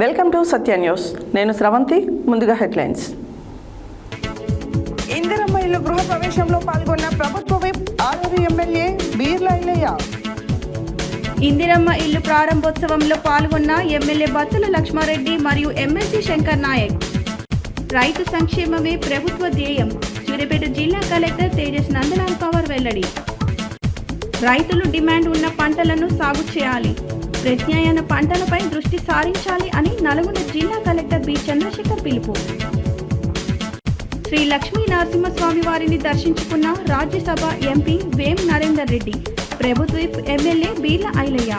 Welcome to Satya news. నేను స్రవంతి. ముందుగా headlines. Indiramma ఇల్లు గృహ ప్రవేశంలో పాల్గొన్న ప్రభుత్వ విప్ ఆలూరు ఎమ్మెల్యే బీర్ల ఐలయ్య. ఇందిరమ్మ ఇల్లు ప్రారంభోత్సవంలో పాల్గొన్న ఎమ్మెల్యే బత్తుల లక్ష్మారెడ్డి మరియు ఎమ్మెల్సీ శంకర్ నాయక్. రైతు సంక్షేమమే ప్రభుత్వ ధ్యేయం. సూర్యాపేట జిల్లా కలెక్టర్ తేజస్ నందలాల్ పవర్ వెల్లడి. రైతులు డిమాండ్ ఉన్న పంటలను సాగు చేయాలి, ప్రత్యామ్నాయ పంటలపై దృష్టి సారించాలి అని నల్గొండ జిల్లా కలెక్టర్ బి చంద్రశేఖర్ పిలుపు. శ్రీ లక్ష్మీ నరసింహస్వామి వారిని దర్శించుకున్న రాజ్యసభ ఎంపీ వేం నరేందర్ రెడ్డి. ప్రభుత్వ ఎమ్మెల్యే బీర్ల ఐలయ్య.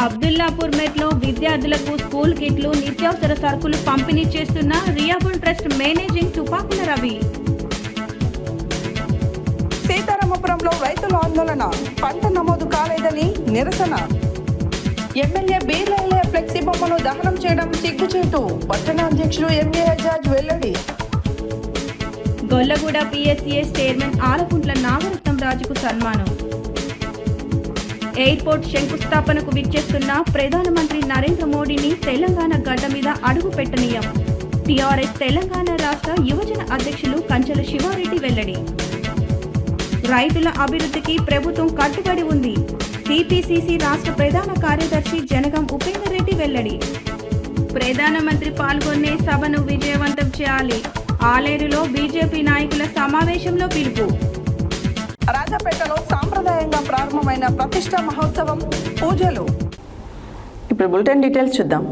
అబ్దుల్లాపూర్ మెట్లో విద్యార్థులకు స్కూల్ కిట్లు, నిత్యావసర సరుకులు పంపిణీ చేస్తున్న రియాబుల్ ట్రస్ట్ మేనేజింగ్ తుపాకుల రవి. సీతారామపురంలో రైతుల ఆందోళన, పంట నమోదు కాలేదని నిరసన. ఎమ్మెల్యే బీర్ల ఐలయ్య ఫ్లెక్సీ బొమ్మను దహనం చేయడం సిగ్గుచేటు. పట్టణ అధ్యక్షులు ఎంఏ హజాజ్ వెల్లడి. గొల్లగూడ పిఎస్సిఎస్ చైర్మన్ ఆలకుంట్ల నాగరత్నం రాజుకు సన్మానం. ఎయిర్పోర్ట్ శంకుస్థాపనకు విచ్చేస్తున్న ప్రధానమంత్రి నరేంద్ర మోడీని తెలంగాణ గడ్డ మీద అడుగు పెట్టనీయం. టీఆర్ఎస్ తెలంగాణ రాష్ట్ర యువజన అధ్యక్షులు కంచెల శివారెడ్డి వెల్లడి. రైతుల అభివృద్ధికి ప్రభుత్వం కట్టుబడి ఉంది. టీపీసీసీ రాష్ట్ర ప్రధాన కార్యదర్శి జనగం ఉపేందర్ రెడ్డి వెల్లడి. ప్రధానమంత్రి పాల్గొనే సభను విజయవంతం చేయాలి. ఆలేరులో బీజేపీ నాయకుల సమావేశంలో పిలుపు. రాజాపేటలో సాంప్రదాయంగా ప్రారంభమైన ప్రతిష్ఠా మహోత్సవం, పూజలు. ఇప్పుడు బులెటిన్ డీటెయిల్స్ చూద్దాం.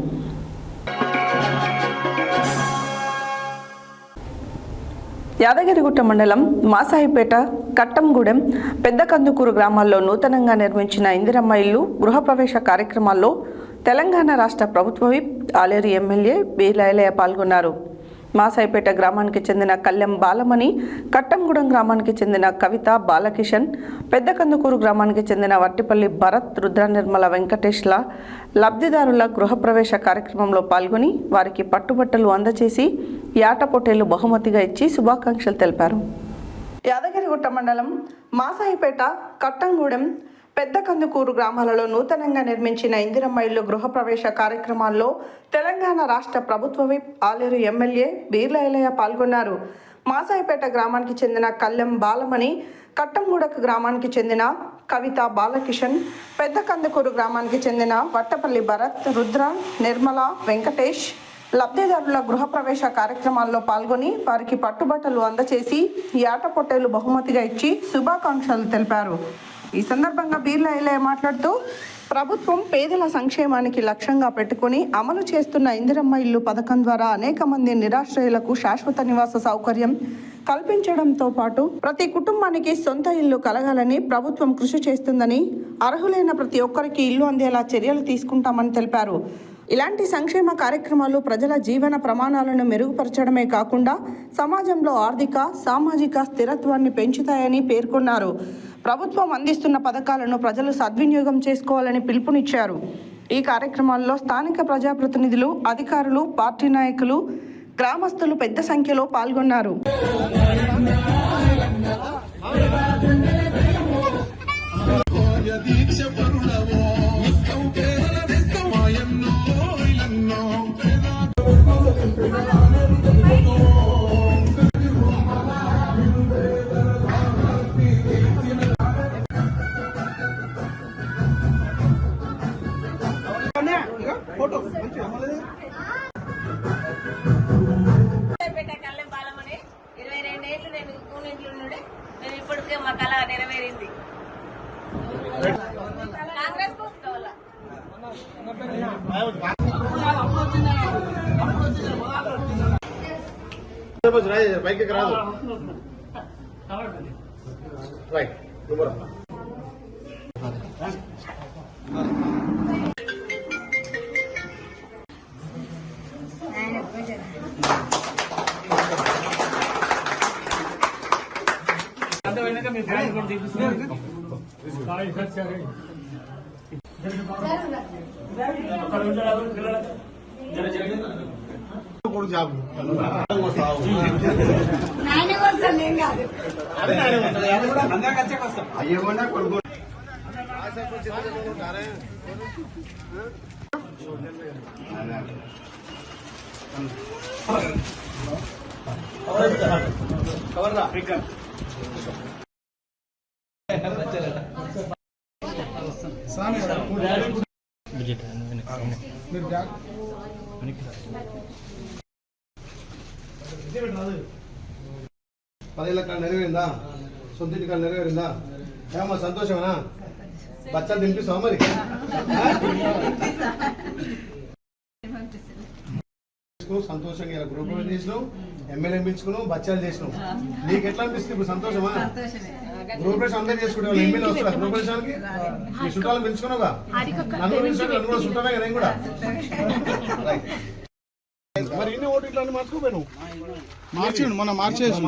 యాదగిరిగుట్ట మండలం మాసాయిపేట, కట్టంగూడెం, పెద్దకందుకూరు గ్రామాల్లో నూతనంగా నిర్మించిన ఇందిరమ్మ ఇల్లు గృహప్రవేశ కార్యక్రమాల్లో తెలంగాణ రాష్ట్ర ప్రభుత్వ విప్ ఆలేరు ఎమ్మెల్యే బీర్ల ఐలయ్య పాల్గొన్నారు. మాసాయిపేట గ్రామానికి చెందిన కళ్యాం బాలమణి, కట్టంగూడెం గ్రామానికి చెందిన కవిత బాలకిషన్, పెద్దకందుకూరు గ్రామానికి చెందిన వట్టిపల్లి భరత్, రుద్ర నిర్మల వెంకటేష్ల లబ్ధిదారుల గృహప్రవేశ కార్యక్రమంలో పాల్గొని వారికి పట్టుబట్టలు అందజేసి యాట పొట్టేళ్లు బహుమతిగా ఇచ్చి శుభాకాంక్షలు తెలిపారు. యాదగిరిగుట్ట మండలం మాసాయిపేట, కట్టంగూడెం, పెద్దకందుకూరు గ్రామాలలో నూతనంగా నిర్మించిన ఇందిరమ్మ ఇల్లు గృహప్రవేశ కార్యక్రమాల్లో తెలంగాణ రాష్ట్ర ప్రభుత్వ విప్ ఆలేరు ఎమ్మెల్యే బీర్ల ఐలయ్య పాల్గొన్నారు. మాసాయిపేట గ్రామానికి చెందిన కళ్యాం బాలమణి, కట్టంగూడకు గ్రామానికి చెందిన కవిత బాలకిషన్, పెద్దకందుకూరు గ్రామానికి చెందిన వట్టపల్లి భరత్, రుద్ర నిర్మల వెంకటేష్ లబ్ధిదారుల గృహప్రవేశ కార్యక్రమాల్లో పాల్గొని వారికి పట్టుబట్టలు అందచేసి యాట పొట్టేలు బహుమతిగా ఇచ్చి శుభాకాంక్షలు తెలిపారు. ఈ సందర్భంగా బీర్ల ఐలయ్య మాట్లాడుతూ ప్రభుత్వం పేదల సంక్షేమానికి లక్ష్యంగా పెట్టుకుని అమలు చేస్తున్న ఇందిరమ్మ ఇల్లు పథకం ద్వారా అనేక మంది నిరాశ్రయులకు శాశ్వత నివాస సౌకర్యం కల్పించడంతో పాటు ప్రతి కుటుంబానికి సొంత ఇల్లు కలగాలని ప్రభుత్వం కృషి చేస్తుందని, అర్హులైన ప్రతి ఒక్కరికి ఇల్లు అందేలా చర్యలు తీసుకుంటామని తెలిపారు. ఇలాంటి సంక్షేమ కార్యక్రమాలు ప్రజల జీవన ప్రమాణాలను మెరుగుపరచడమే కాకుండా సమాజంలో ఆర్థిక, సామాజిక స్థిరత్వాన్ని పెంచుతాయని పేర్కొన్నారు. ప్రభుత్వం అందిస్తున్న పథకాలను ప్రజలు సద్వినియోగం చేసుకోవాలని పిలుపునిచ్చారు. ఈ కార్యక్రమాల్లో స్థానిక ప్రజాప్రతినిధులు, అధికారులు, పార్టీ నాయకులు, గ్రామస్తులు పెద్ద సంఖ్యలో పాల్గొన్నారు. కళ్యాం బాలమని 22 ఏళ్ళు నేను కూనింట్లో నుండి నేను ఇప్పటికే మా కళ నెరవేరింది. కాంగ్రెస్ బైక్ రాదు రైట్ జాబ్ పదేళ్ళ కాడ నెరవేరిందా? సొంత ఇంటి కాడ నెరవేరిందా? ఏమో సంతోషమేనా? బచ్చాలు తినిపిస్తావా మరి? సంతోషంగా ఇలా గృహప్రవేశం చేసినావు, ఎమ్మెల్యే పిలుచుకున్నావు, బచ్చాలు చేసినావు. నీకు ఎట్లా అనిపిస్తుంది ఇప్పుడు? సంతోషమా? గృహప్రవేశం అందరూ చేసుకుంటే ఎమ్మెల్యే వస్తున్నా గృహప్రవేశానికి? నీ చుట్టాలను పిలుచుకున్నావుగా? నన్ను పిలుచుకున్నా, నన్ను కూడా చుట్టానే కదా నేను కూడా. మరి ఇన్ని ఓటు ఇట్లా మార్చుకోపోయాను, మార్చిండు మొన్న మార్చేసి.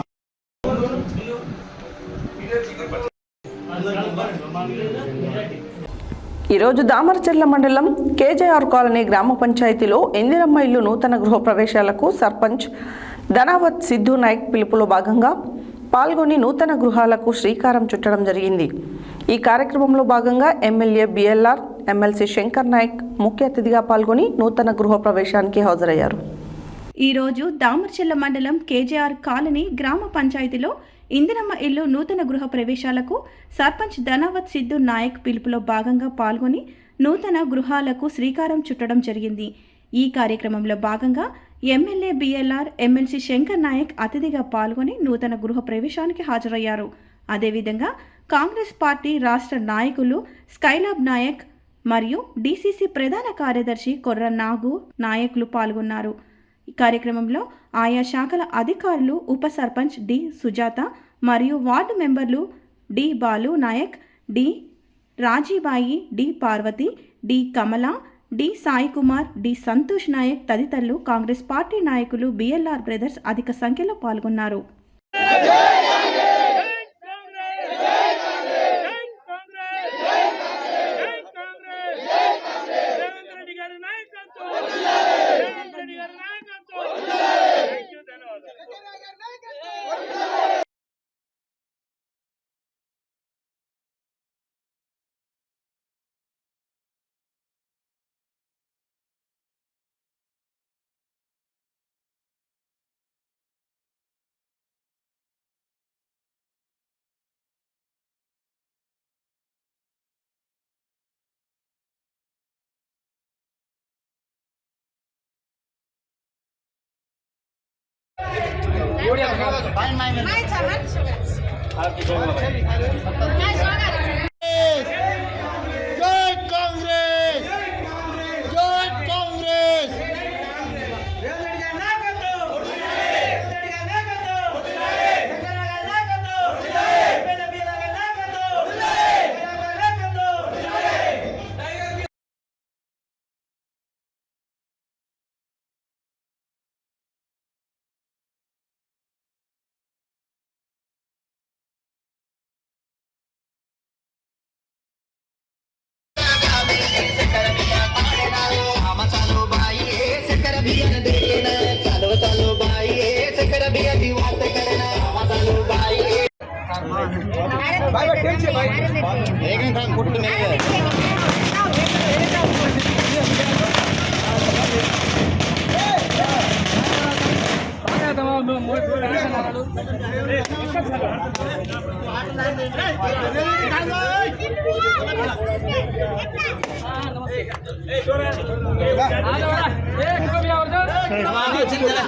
ఈరోజు దామరచెర్ల మండలం కేజేఆర్ కాలనీ గ్రామ పంచాయతీలో ఇందిరమ్మ ఇల్లు నూతన గృహ ప్రవేశాలకు సర్పంచ్ ధనావత్ సిద్ధు నాయక్ పిలుపులో భాగంగా పాల్గొని నూతన గృహాలకు శ్రీకారం చుట్టడం జరిగింది. ఈ కార్యక్రమంలో భాగంగా MLA BLR, MLC Shankar Naik ముఖ్య అతిథిగా పాల్గొని నూతన గృహ ప్రవేశానికి హాజరయ్యారు. ఈరోజు దామరచెర్ల మండలం కేజేఆర్ కాలనీ గ్రామ పంచాయతీలో ఇందిరమ్మ ఇల్లు నూతన గృహ ప్రవేశాలకు సర్పంచ్ ధనావత్ సిద్ధు నాయక్ పిలుపులో భాగంగా పాల్గొని నూతన గృహాలకు శ్రీకారం చుట్టడం జరిగింది. ఈ కార్యక్రమంలో భాగంగా MLA BLR, MLC Shankar Naik అతిథిగా పాల్గొని నూతన గృహ ప్రవేశానికి హాజరయ్యారు. అదేవిధంగా కాంగ్రెస్ పార్టీ రాష్ట్ర నాయకులు స్కైలాబ్ నాయక్ మరియు డిసిసి ప్రధాన కార్యదర్శి కొర్ర నాగు నాయకులు పాల్గొన్నారు. ఈ కార్యక్రమంలో ఆయా శాఖల అధికారులు, ఉప సర్పంచ్ డి సుజాత మరియు వార్డు మెంబర్లు D Balu Naik, D Rajibai, D Parvathi, D Kamala, D Sai Kumar, D Santosh Naik తదితరులు కాంగ్రెస్ పార్టీ నాయకులు, బిఎల్ఆర్ బ్రదర్స్ అధిక సంఖ్యలో పాల్గొన్నారు.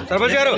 సర్పంచ్ గారు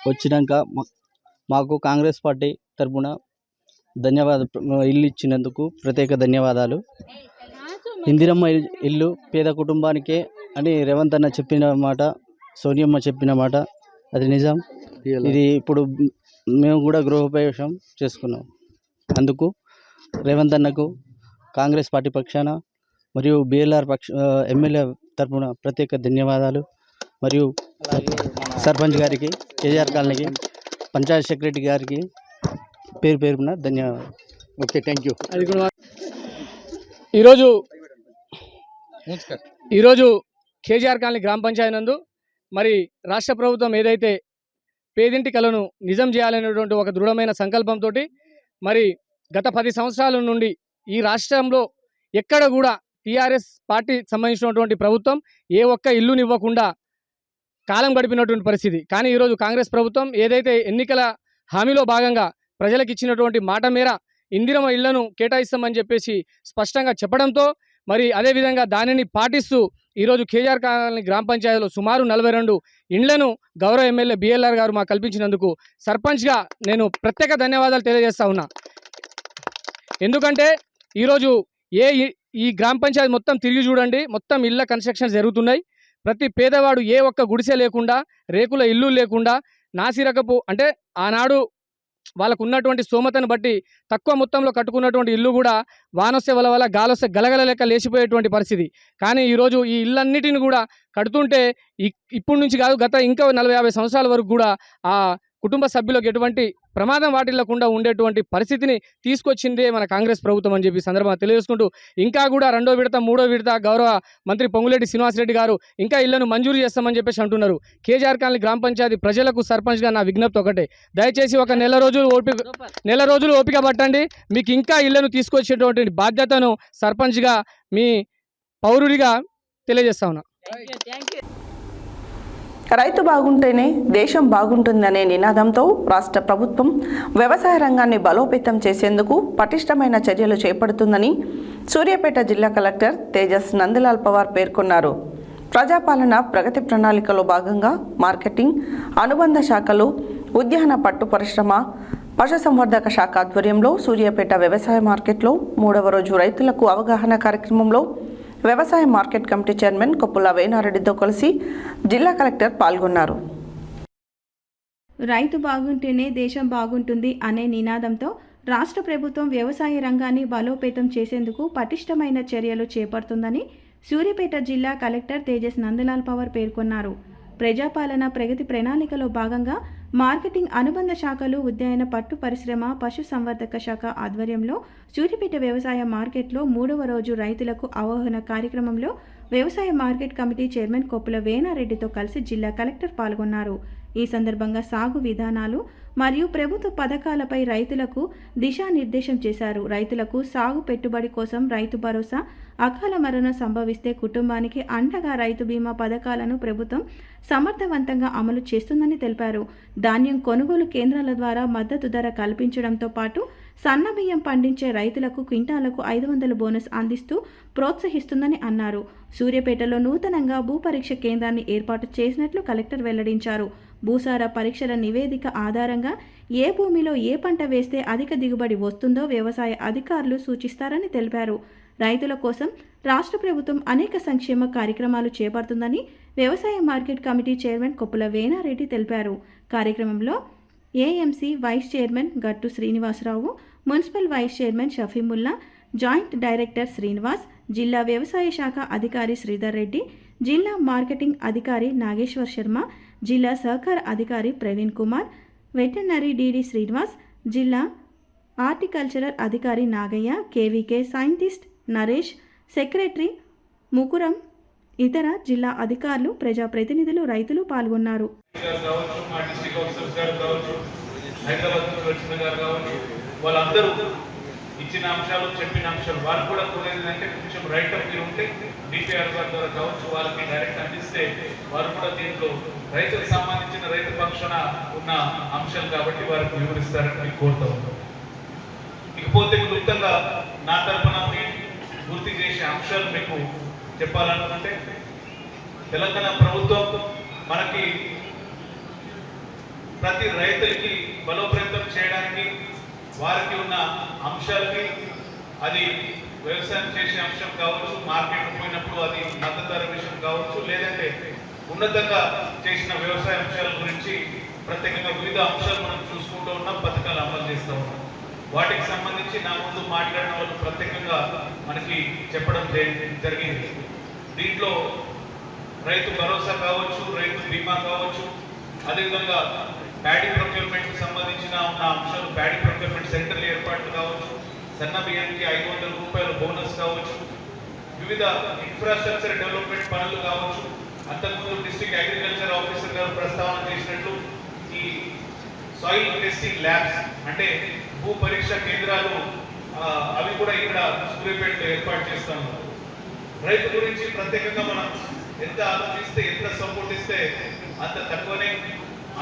వచ్చినాక మాకు కాంగ్రెస్ పార్టీ తరఫున ఇల్లు ఇచ్చినందుకు ప్రత్యేక ధన్యవాదాలు. ఇందిరమ్మ ఇల్లు పేద కుటుంబానికే అని రేవంత్ అన్న చెప్పిన మాట, సోనియమ్మ చెప్పిన మాట అది నిజం. ఇది ఇప్పుడు మేము కూడా గృహప్రవేశం చేసుకున్నాం. అందుకు రేవంత్ అన్నకు కాంగ్రెస్ పార్టీ పక్షాన మరియు బిఎల్ఆర్ ఎమ్మెల్యే తరఫున ప్రత్యేక ధన్యవాదాలు. మరియు సర్పంచ్ గారికి, కేజీఆర్ కాలనీకి, పంచాయత్ సెక్రటరీ గారికి పేరున ధన్యవాదాలు. Okay, thank you. ఈరోజు కేజీఆర్ కాలనీ గ్రామ పంచాయతీ నందు మరి రాష్ట్ర ప్రభుత్వం ఏదైతే పేదింటి కలను నిజం చేయాలనేటువంటి ఒక దృఢమైన సంకల్పంతో మరి గత 10 సంవత్సరాల నుండి ఈ రాష్ట్రంలో ఎక్కడ కూడా టీఆర్ఎస్ పార్టీ సంబంధించినటువంటి ప్రభుత్వం ఏ ఒక్క ఇల్లునివ్వకుండా కాలం గడిపినటువంటి పరిస్థితి. కానీ ఈరోజు కాంగ్రెస్ ప్రభుత్వం ఏదైతే ఎన్నికల హామీలో భాగంగా ప్రజలకు ఇచ్చినటువంటి మాట మేర ఇందిరమ్మ ఇళ్లను కేటాయిస్తామని చెప్పేసి స్పష్టంగా చెప్పడంతో మరి అదేవిధంగా దానిని పాటిస్తూ ఈరోజు కేజీఆర్ కాలనీ గ్రామ పంచాయతీలో సుమారు 42 ఇండ్లను గౌరవ ఎమ్మెల్యే బిఎల్ఆర్ గారు మాకు కల్పించినందుకు సర్పంచ్గా నేను ప్రత్యేక ధన్యవాదాలు తెలియజేస్తా ఉన్నా. ఎందుకంటే ఈరోజు ఈ గ్రామ పంచాయతీ మొత్తం తిరిగి చూడండి, మొత్తం ఇళ్ళ కన్స్ట్రక్షన్ జరుగుతున్నాయి. ప్రతి పేదవాడు ఏ ఒక్క గుడిసె లేకుండా, రేకుల ఇల్లు లేకుండా, నాసిరకపు అంటే ఆనాడు వాళ్ళకు ఉన్నటువంటి స్తోమతను బట్టి తక్కువ మొత్తంలో కట్టుకున్నటువంటి ఇల్లు కూడా వానొస్తే వల్ల గాలొస్తే గలగల లెక్క లేచిపోయేటువంటి పరిస్థితి. కానీ ఈరోజు ఈ ఇళ్ళన్నిటిని కూడా కడుతుంటే ఇప్పటి నుంచి కాదు, గత ఇంకా 40-50 సంవత్సరాల వరకు కూడా ఆ కుటుంబ సభ్యులకు ఎటువంటి ప్రమాదం వాటిల్లకుండా ఉండేటువంటి పరిస్థితిని తీసుకొచ్చిందే మన కాంగ్రెస్ ప్రభుత్వం అని చెప్పి సందర్భంగా తెలియజేసుకుంటూ, ఇంకా కూడా 2వ విడత 3వ విడత గౌరవ మంత్రి పొంగులేటి శ్రీనివాసరెడ్డి గారు ఇంకా ఇళ్లను మంజూరు చేస్తామని చెప్పేసి అంటున్నారు. కేజీఆర్ కాలనీ గ్రామ పంచాయతీ ప్రజలకు సర్పంచ్గా నా విజ్ఞప్తి ఒకటే, దయచేసి ఒక నెల రోజులు ఓపిక పట్టండి. మీకు ఇంకా ఇళ్లను తీసుకొచ్చేటువంటి బాధ్యతను సర్పంచ్గా మీ పౌరుడిగా తెలియజేస్తా ఉన్నా. రైతు బాగుంటేనే దేశం బాగుంటుందనే నినాదంతో రాష్ట్ర ప్రభుత్వం వ్యవసాయ రంగాన్ని బలోపేతం చేసేందుకు పటిష్టమైన చర్యలు చేపడుతుందని సూర్యాపేట జిల్లా కలెక్టర్ తేజస్ నందలాల్ పవార్ పేర్కొన్నారు. ప్రజాపాలన ప్రగతి ప్రణాళికలో భాగంగా మార్కెటింగ్, అనుబంధ శాఖలు, ఉద్యాన పట్టు పరిశ్రమ, పశుసంవర్ధక శాఖ ఆధ్వర్యంలో సూర్యాపేట వ్యవసాయ మార్కెట్లో 3వ రోజు రైతులకు అవగాహన కార్యక్రమంలో వ్యవసాయ మార్కెట్ కమిటీ చైర్మన్ కొప్పుల వేణారెడ్డితో కలిసి జిల్లా కలెక్టర్ పాల్గొన్నారు. రైతు బాగుంటేనే దేశం బాగుంటుంది అనే నినాదంతో రాష్ట్ర ప్రభుత్వం వ్యవసాయ రంగాన్ని బలోపేతం చేసేందుకు పటిష్టమైన చర్యలు చేపడుతుందని సూర్యాపేట జిల్లా కలెక్టర్ తేజస్ నందలాల్ పవార్ పేర్కొన్నారు. ప్రజాపాలన ప్రగతి ప్రణాళికలో భాగంగా మార్కెటింగ్, అనుబంధ శాఖలు, ఉద్యాన పట్టు పరిశ్రమ, పశు సంవర్ధక శాఖ ఆధ్వర్యంలో సూర్యాపేట వ్యవసాయ మార్కెట్లో 3వ రోజు రైతులకు అవగాహన కార్యక్రమంలో వ్యవసాయ మార్కెట్ కమిటీ చైర్మన్ కొప్పుల వేణారెడ్డితో కలిసి జిల్లా కలెక్టర్ పాల్గొన్నారు. ఈ సందర్భంగా సాగు విధానాలు మరియు ప్రభుత్వ పథకాలపై రైతులకు దిశానిర్దేశం చేశారు. రైతులకు సాగు పెట్టుబడి కోసం రైతు భరోసా, అకాల మరణం సంభవిస్తే కుటుంబానికి అండగా రైతు బీమా పథకాలను ప్రభుత్వం సమర్థవంతంగా అమలు చేస్తుందని తెలిపారు. ధాన్యం కొనుగోలు కేంద్రాల ద్వారా మద్దతు ధర కల్పించడంతో పాటు సన్న బియ్యం పండించే రైతులకు క్వింటాలకు 500 బోనస్ అందిస్తూ ప్రోత్సహిస్తుందని అన్నారు. సూర్యాపేటలో నూతనంగా భూపరీక్ష కేంద్రాన్ని ఏర్పాటు చేసినట్లు కలెక్టర్ వెల్లడించారు. భూసార పరీక్షల నివేదిక ఆధారంగా ఏ భూమిలో ఏ పంట వేస్తే అధిక దిగుబడి వస్తుందో వ్యవసాయ అధికారులు సూచిస్తారని తెలిపారు. రైతుల కోసం రాష్ట్ర ప్రభుత్వం అనేక సంక్షేమ కార్యక్రమాలు చేపడుతుందని వ్యవసాయ market committee chairman Koppula Venareddy తెలిపారు. కార్యక్రమంలో AMC vice chairman Gattu Srinivasarao, municipal vice chairman Shafimulla, joint director Srinivas, జిల్లా వ్యవసాయ శాఖ అధికారి శ్రీధర్ రెడ్డి, జిల్లా మార్కెటింగ్ అధికారి నాగేశ్వర్ శర్మ, జిల్లా సహకార అధికారి ప్రవీణ్ కుమార్, వెటర్నరీ డీడీ శ్రీనివాస్, జిల్లా హార్టికల్చరల్ అధికారి Nagaiah, KVK scientist Naresh, secretary Mukuram, ఇతర జిల్లా అధికారులు, ప్రజాప్రతినిధులు, రైతులు పాల్గొన్నారు. ఇచ్చిన అంశాలు, చెప్పిన అంశాలు వాళ్ళు కూడా కోరేదంటే కొంచెం రైట్ అప్ ఉంటే డిపిఆర్ గారి ద్వారా కావచ్చు వాళ్ళకి డైరెక్ట్ అందిస్తే వారు కూడా దీంట్లో రైతులకు సంబంధించిన రైతు పక్షాన ఉన్న అంశాలు కాబట్టి వారికి వివరిస్తారని మీకు కోరుతా ఉన్నాం. ఇకపోతే క్లుప్తంగా నా తరఫున పూర్తి చేసే అంశాలు మీకు చెప్పాలనుకుంటే, తెలంగాణ ప్రభుత్వం మనకి ప్రతి రైతులకి బలోపేతం చేయడానికి వారికి ఉన్న అంశాలకి, అది వ్యవసాయం చేసే అంశం కావచ్చు, మార్కెట్ పోయినప్పుడు అది మద్దతు ధర విషయం కావచ్చు, లేదంటే ఉన్నతంగా చేసిన వ్యవసాయ అంశాల గురించి ప్రత్యేకంగా వివిధ అంశాలు మనం చూసుకుంటూ ఉన్నాం, పథకాలు అమలు చేస్తూ ఉన్నాం. వాటికి సంబంధించి నా ముందు మాట్లాడిన వాళ్ళు ప్రత్యేకంగా మనకి చెప్పడం జరిగింది. దీంట్లో రైతు భరోసా కావచ్చు, రైతు బీమా కావచ్చు, అదేవిధంగా ప్యాడీ ప్రొక్యూర్మెంట్కి సంబంధించిన ఉన్న అంశాలు, ప్యాడీ ప్రొక్యూర్మెంట్ సెంటర్లు ఏర్పాటు కావచ్చు, సన్న బియ్యానికి 500 రూపాయల బోనస్ కావచ్చు, వివిధ ఇన్ఫ్రాస్ట్రక్చర్ డెవలప్మెంట్ పనులు కావచ్చు. అంతకుముందు డిస్ట్రిక్ట్ అగ్రికల్చర్ ఆఫీసర్ గారు ప్రస్తావన చేసినట్లు ఈ సాయిల్ టెస్టింగ్ ల్యాబ్స్ అంటే భూ పరీక్ష కేంద్రాలు, అవి కూడా ఇక్కడ సూర్యాపేటలో ఏర్పాటు చేస్తాము. రైతు గురించి ప్రత్యేకంగా మనం ఎంత ఆలోచిస్తే, ఎంత సపోర్ట్ ఇస్తే అంత తక్కువనే.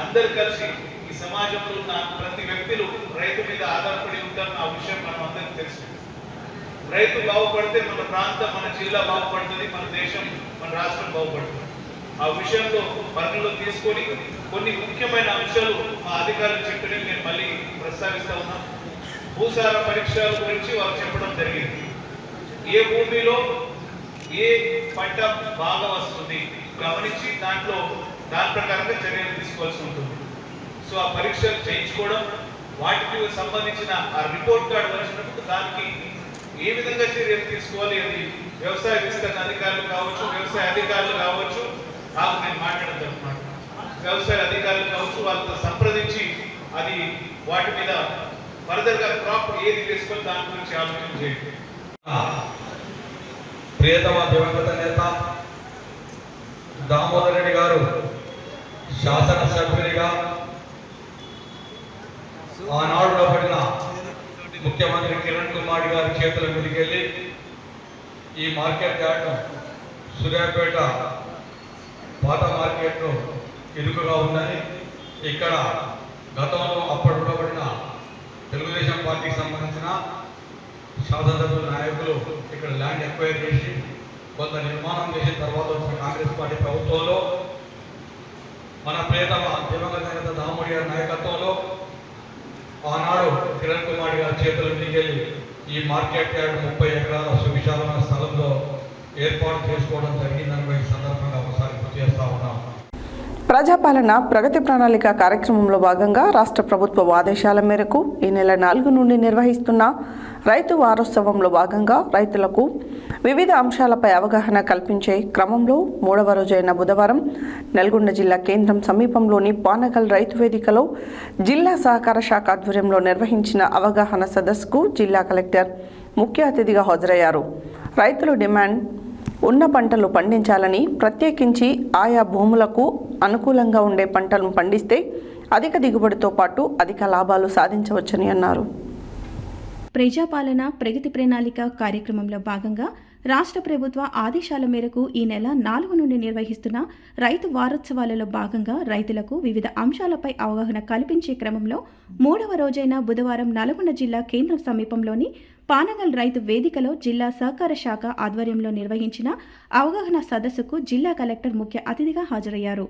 అందరు కలిసి ఈ సమాజంలో ఉన్న ప్రతి వ్యక్తులు రైతు మీద ఆధారపడి ఉంటారు. ఆ విషయం మనం అందరికీ తెలుసు. రైతు బాగుపడితే మన ప్రాంతం, మన జిల్లా బాగుపడుతుంది, మన దేశం, మన రాష్ట్రం బాగుపడుతుంది. ఆ విషయంలో పరిగణలో తీసుకొని కొన్ని ముఖ్యమైన అంశాలు మా అధికారులు చెప్పిన నేను మళ్ళీ ప్రస్తావిస్తా ఉన్నాను. భూసార పరీక్షల గురించి వారు చెప్పడం జరిగింది. ఏ భూమిలో ఏ పంట బాగా వస్తుంది గమనించి దాని ప్రకారంగా చర్యలు తీసుకోవాల్సి ఉంటుంది. సో ఆ పరీక్షలు చేయించుకోవడం, వాటికి సంబంధించిన ఆ రిపోర్ట్ కార్డు వచ్చినప్పుడు దానికి ఏ విధంగా చర్యలు తీసుకోవాలి, అది వ్యవసాయ విస్తరణ అధికారులు కావచ్చు, వ్యవసాయ అధికారులు కావచ్చు, నాకు నేను మాట్లాడతాను, వ్యవసాయ అధికారులు కావచ్చు, వాళ్ళతో సంప్రదించి అది వాటి మీద ఫర్దర్గా క్రాప్ ఏది వేసుకొని దాని గురించి ఆలోచన చేయండి. ప్రియతమ దివంగత నేత దామోదర్ రెడ్డి గారు శాసనసభ్యునిగా ఆనాడు పడిన ముఖ్యమంత్రి కిరణ్ కుమార్ గారి చేతుల మీదకి వెళ్ళి ఈ మార్కెట్ యార్డ్ సూర్యాపేట పాత మార్కెట్లో ఇరుకుగా ఉందని, ఇక్కడ గతంలో అప్పుడు ఉండబడిన తెలుగుదేశం పార్టీకి సంబంధించిన శాసనసభ్యుల నాయకులు ఇక్కడ ల్యాండ్ ఎక్వైర్ చేసి కొంత నిర్మాణం చేసిన తర్వాత వచ్చిన కాంగ్రెస్ పార్టీ ప్రభుత్వంలో మన ప్రియతమ దివంగత నేత దామోదర్ గారి నాయకత్వంలో ఆనాడు కిరణ్ కుమార్ గారి చేతుల మీదకి వెళ్ళి ఈ మార్కెట్ యార్డ్ 30 ఎకరాల సువిశాలమైన స్థలంలో ఏర్పాటు చేసుకోవడం జరిగిందని ఈ సందర్భంగా ఒకసారి గుర్తు చేస్తా ఉన్నాం. ప్రజాపాలన ప్రగతి ప్రణాళిక కార్యక్రమంలో భాగంగా రాష్ట్ర ప్రభుత్వ ఆదేశాల మేరకు ఈ నెల 4 నుండి నిర్వహిస్తున్న రైతు వారోత్సవంలో భాగంగా రైతులకు వివిధ అంశాలపై అవగాహన కల్పించే క్రమంలో 3వ రోజైన బుధవారం నల్గొండ జిల్లా కేంద్రం సమీపంలోని పానగల్ రైతు వేదికలో జిల్లా సహకార శాఖ ఆధ్వర్యంలో నిర్వహించిన అవగాహన సదస్సుకు జిల్లా కలెక్టర్ ముఖ్య అతిథిగా హాజరయ్యారు. రైతుల డిమాండ్ ఉన్న పంటలు పండించాలని, ప్రత్యేకించి ఆయా భూములకు అనుకూలంగా ఉండే పంటలను పండిస్తే అధిక దిగుబడితో పాటు అధిక లాభాలు సాధించవచ్చని అన్నారు. ప్రజాపాలన ప్రగతి ప్రణాళిక కార్యక్రమంలో భాగంగా రాష్ట్ర ప్రభుత్వ ఆదేశాల మేరకు ఈ నెల 4 నుండి నిర్వహిస్తున్న రైతు వారోత్సవాలలో భాగంగా రైతులకు వివిధ అంశాలపై అవగాహన కల్పించే క్రమంలో 3వ రోజైన బుధవారం నల్గొండ జిల్లా కేంద్రం సమీపంలోని పానగల్ రైతు వేదికలో జిల్లా సహకార శాఖ ఆధ్వర్యంలో నిర్వహించిన అవగాహన సదస్సుకు జిల్లా కలెక్టర్ ముఖ్య అతిథిగా హాజరయ్యారు.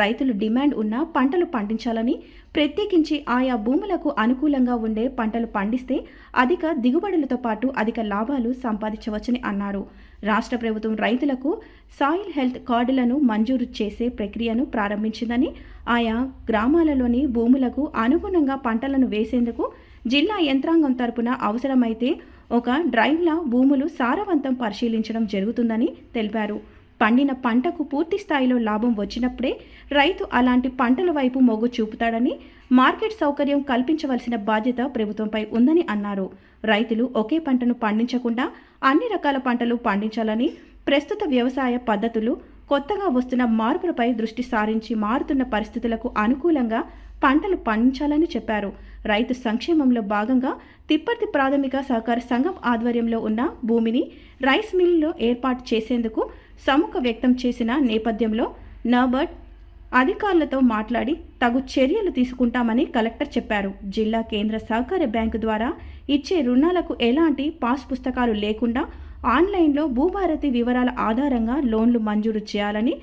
రైతులు డిమాండ్ ఉన్న పంటలు పండించాలని, ప్రత్యేకించి ఆయా భూములకు అనుకూలంగా ఉండే పంటలు పండిస్తే అధిక దిగుబడులతో పాటు అధిక లాభాలు సంపాదించవచ్చని అన్నారు. రాష్ట్ర ప్రభుత్వం రైతులకు సాయిల్ హెల్త్ కార్డులను మంజూరు చేసే ప్రక్రియను ప్రారంభించిందని, ఆయా గ్రామాలలోని భూములకు అనుగుణంగా పంటలను వేసేందుకు జిల్లా యంత్రాంగం తరపున అవసరమైతే ఒక డ్రైవ్లా భూములు సారవంతం పరిశీలించడం జరుగుతుందని తెలిపారు. పండిన పంటకు పూర్తి స్థాయిలో లాభం వచ్చినప్పుడే రైతు అలాంటి పంటల వైపు మొగ్గు చూపుతాడని, మార్కెట్ సౌకర్యం కల్పించవలసిన బాధ్యత ప్రభుత్వంపై ఉందని అన్నారు. రైతులు ఒకే పంటను పండించకుండా అన్ని రకాల పంటలు పండించాలని, ప్రస్తుత వ్యవసాయ పద్ధతులు, కొత్తగా వస్తున్న మార్పులపై దృష్టి సారించి మారుతున్న పరిస్థితులకు అనుకూలంగా పంటలు పండించాలని చెప్పారు. రైతు సంక్షేమంలో భాగంగా తిప్పర్తి ప్రాథమిక సహకార సంఘం ఆధ్వర్యంలో ఉన్న భూమిని రైస్ మిల్లులో ఏర్పాటు చేసేందుకు సముఖ వ్యక్తం చేసిన నేపథ్యంలో నాబార్డ్ అధికారులతో మాట్లాడి తగు చర్యలు తీసుకుంటామని కలెక్టర్ చెప్పారు. జిల్లా కేంద్ర సహకార బ్యాంకు ద్వారా ఇచ్చే రుణాలకు ఎలాంటి పాస్ పుస్తకాలు లేకుండా ఆన్లైన్లో భూభారతి వివరాల ఆధారంగా లోన్లు మంజూరు చేయాలని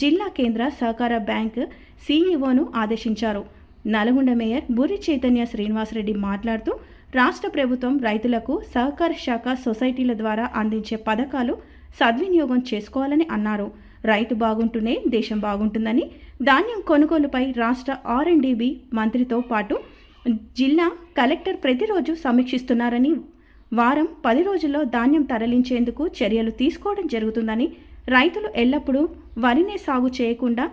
జిల్లా కేంద్ర సహకార బ్యాంక్ సీఈఓను ఆదేశించారు. నల్గొండ మేయర్ బుర్రి చైతన్య శ్రీనివాసరెడ్డి మాట్లాడుతూ రాష్ట్ర ప్రభుత్వం రైతులకు సహకార శాఖ సొసైటీల ద్వారా అందించే పథకాలు సద్వినియోగం చేసుకోవాలని అన్నారు. రైతు బాగుంటూనే దేశం బాగుంటుందని, ధాన్యం కొనుగోలుపై రాష్ట్ర R&D మంత్రితో పాటు జిల్లా కలెక్టర్ ప్రతిరోజు సమీక్షిస్తున్నారని, వారం 10 రోజుల్లో ధాన్యం తరలించేందుకు చర్యలు తీసుకోవడం జరుగుతుందని, రైతులు ఎల్లప్పుడూ వరినే సాగు చేయకుండా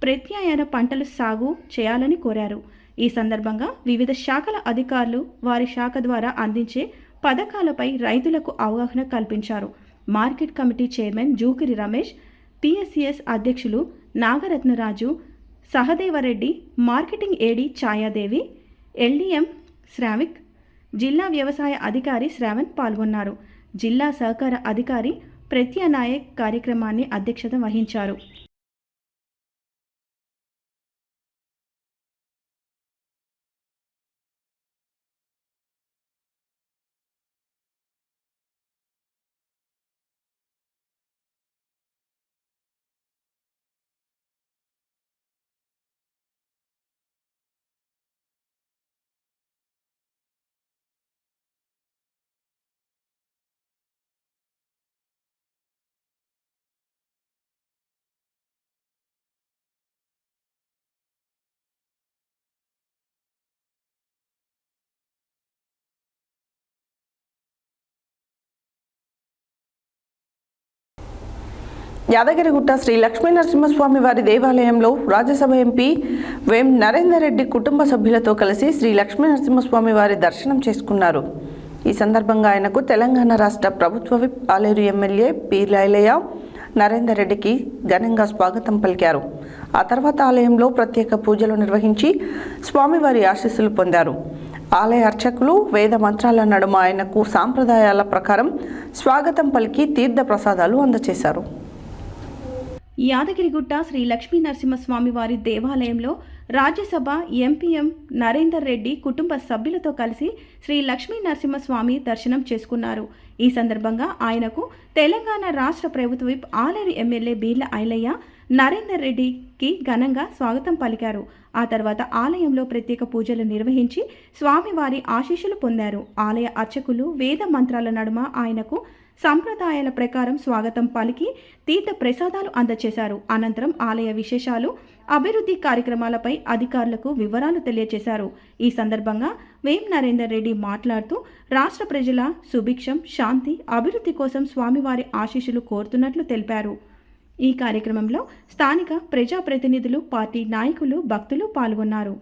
ప్రత్యామ్నాయ పంటలు సాగు చేయాలని కోరారు. ఈ సందర్భంగా వివిధ శాఖల అధికారులు వారి శాఖ ద్వారా అందించే పథకాలపై రైతులకు అవగాహన కల్పించారు. Market committee chairman Jukiri Ramesh, PSCS అధ్యక్షులు Nagaratnaraju, Sahadevareddy, marketing AD Chayadevi, LDM Sravik, జిల్లా వ్యవసాయ అధికారి శ్రావణ్ పాల్గొన్నారు. జిల్లా సహకార అధికారి ప్రత్యానాయక్ కార్యక్రమాన్ని అధ్యక్షత వహించారు. యాదగిరిగుట్ట శ్రీ లక్ష్మీ నరసింహస్వామి వారి దేవాలయంలో రాజ్యసభ ఎంపీ వేం నరేందర్ రెడ్డి కుటుంబ సభ్యులతో కలిసి శ్రీ లక్ష్మీ నరసింహస్వామి వారి దర్శనం చేసుకున్నారు. ఈ సందర్భంగా ఆయనకు తెలంగాణ రాష్ట్ర ప్రభుత్వ whip Aleru MLA P Lailaiah Narender రెడ్డికి ఘనంగా స్వాగతం పలికారు. ఆ తర్వాత ఆలయంలో ప్రత్యేక పూజలు నిర్వహించి స్వామివారి ఆశీస్సులు పొందారు. ఆలయ అర్చకులు వేద మంత్రాల నడుమ ఆయనకు సాంప్రదాయాల ప్రకారం స్వాగతం పలికి తీర్థ ప్రసాదాలు అందజేశారు. యాదగిరిగుట్ట శ్రీ లక్ష్మీ నరసింహస్వామి వారి దేవాలయంలో రాజ్యసభ ఎంపీఎం నరేందర్ రెడ్డి కుటుంబ సభ్యులతో కలిసి శ్రీ లక్ష్మీ నరసింహస్వామి దర్శనం చేసుకున్నారు. ఈ సందర్భంగా ఆయనకు తెలంగాణ రాష్ట్ర ప్రభుత్వ విప్ ఆలేరు ఎమ్మెల్యే బీర్ల ఐలయ్య నరేందర్ రెడ్డికి ఘనంగా స్వాగతం పలికారు. ఆ తర్వాత ఆలయంలో ప్రత్యేక పూజలు నిర్వహించి స్వామివారి ఆశీస్సులు పొందారు. ఆలయ అర్చకులు వేద మంత్రాల నడుమ ఆయనకు సంప్రదాయాల ప్రకారం స్వాగతం పలికి తీర్థ ప్రసాదాలు అందజేశారు. అనంతరం ఆలయ విశేషాలు, అభివృద్ధి కార్యక్రమాలపై అధికారులకు వివరాలు తెలియజేశారు. ఈ సందర్భంగా వేం నరేందర్ రెడ్డి మాట్లాడుతూ రాష్ట్ర ప్రజల సుభిక్షం, శాంతి, అభివృద్ధి కోసం స్వామివారి ఆశీస్సులు కోరుతున్నట్లు తెలిపారు. ఈ కార్యక్రమంలో స్థానిక ప్రజాప్రతినిధులు, పార్టీ నాయకులు, భక్తులు పాల్గొన్నారు.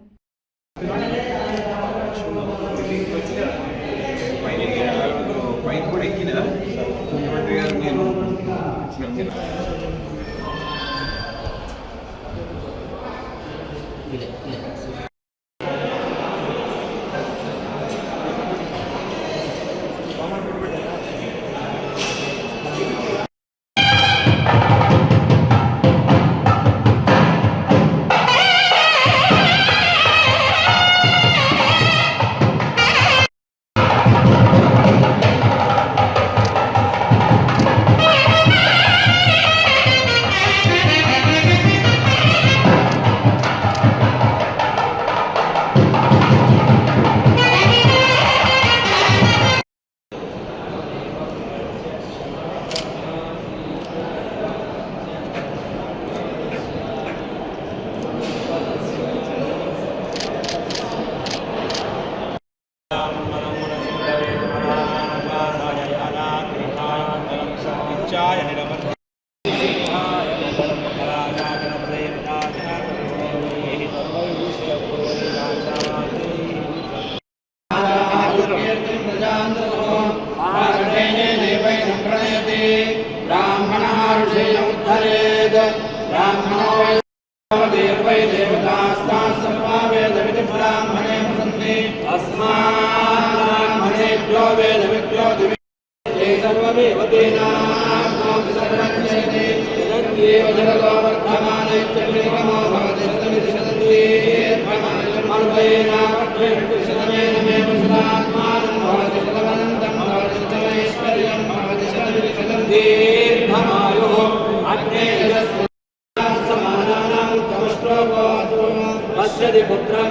పుత్రం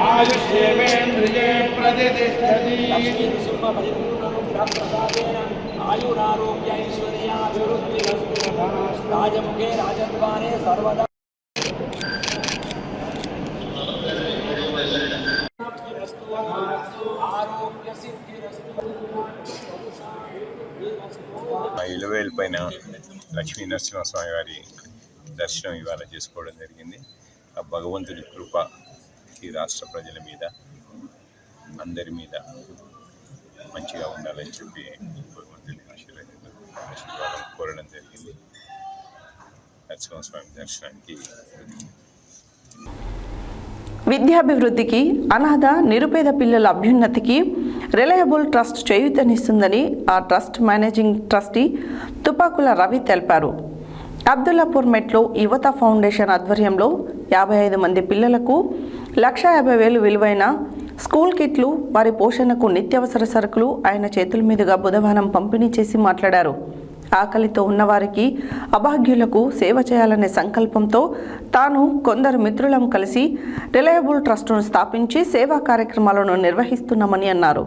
ఆయుష్యేంద్రియే ప్రతిష్టతి ఆయురారోగ్యైశ్వర్యాభివృద్ధిరస్తు రాజముఖే రాజద్వారే సర్వదా ఇలవేలు పైన లక్ష్మీ నరసింహస్వామి వారి దర్శనం ఇవాళ చేసుకోవడం జరిగింది. ఆ భగవంతుడి కృప ఈ రాష్ట్ర ప్రజల మీద అందరి మీద మంచిగా ఉండాలని చెప్పి భగవంతుని ఆశీర్వాదం కోరడం జరిగింది. నరసింహస్వామి దర్శనానికి విద్యాభివృద్ధికి, అనాథ నిరుపేద పిల్లల అభ్యున్నతికి రిలయబుల్ ట్రస్ట్ చేయూతనిస్తుందని ఆ ట్రస్ట్ మేనేజింగ్ ట్రస్టీ తుపాకుల రవి తెలిపారు. అబ్దుల్లాపూర్ మెట్లో యువత ఫౌండేషన్ ఆధ్వర్యంలో 55 మంది పిల్లలకు 1,50,000 విలువైన స్కూల్ కిట్లు, వారి పోషణకు నిత్యావసర సరుకులు ఆయన చేతుల మీదుగా బుధవారం పంపిణీ చేసి మాట్లాడారు. ఆకలితో ఉన్నవారికి, అభాగ్యులకు సేవ చేయాలనే సంకల్పంతో తాను కొందరు మిత్రులం కలిసి రిలయబుల్ ట్రస్టును స్థాపించి సేవా కార్యక్రమాలను నిర్వహిస్తున్నామని అన్నారు.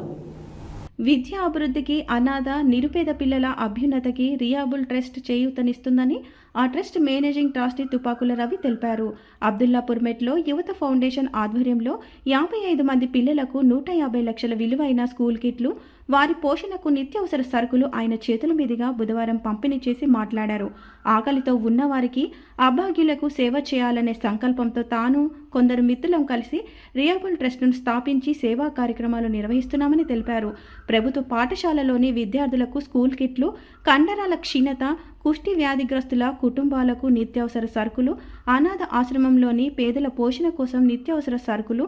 విద్యా అభివృద్ధికి, అనాథ నిరుపేద పిల్లల అభ్యున్నతికి రియాబుల్ ట్రస్ట్ చేయూతనిస్తుందని ఆ ట్రస్ట్ మేనేజింగ్ ట్రస్టీ తుపాకుల రవి తెలిపారు. అబ్దుల్లాపూర్ మెట్లో యువత ఫౌండేషన్ ఆధ్వర్యంలో 55 మంది పిల్లలకు 150 లక్షల విలువైన స్కూల్ కిట్లు, వారి పోషణకు నిత్యావసర సరుకులు ఆయన చేతుల మీదుగా బుధవారం పంపిణీ చేసి మాట్లాడారు. ఆకలితో ఉన్నవారికి, అభాగ్యులకు సేవ చేయాలనే సంకల్పంతో తాను కొందరు మిత్రులం కలిసి రియాబుల్ ట్రస్ట్ను స్థాపించి సేవా కార్యక్రమాలు నిర్వహిస్తున్నామని తెలిపారు. ప్రభుత్వ పాఠశాలలోని విద్యార్థులకు స్కూల్ కిట్లు, కండరాల క్షీణత, కుష్టి వ్యాధిగ్రస్తుల కుటుంబాలకు నిత్యావసర సరుకులు, అనాథ ఆశ్రమంలోని పేదల పోషణ కోసం నిత్యావసర సరుకులు,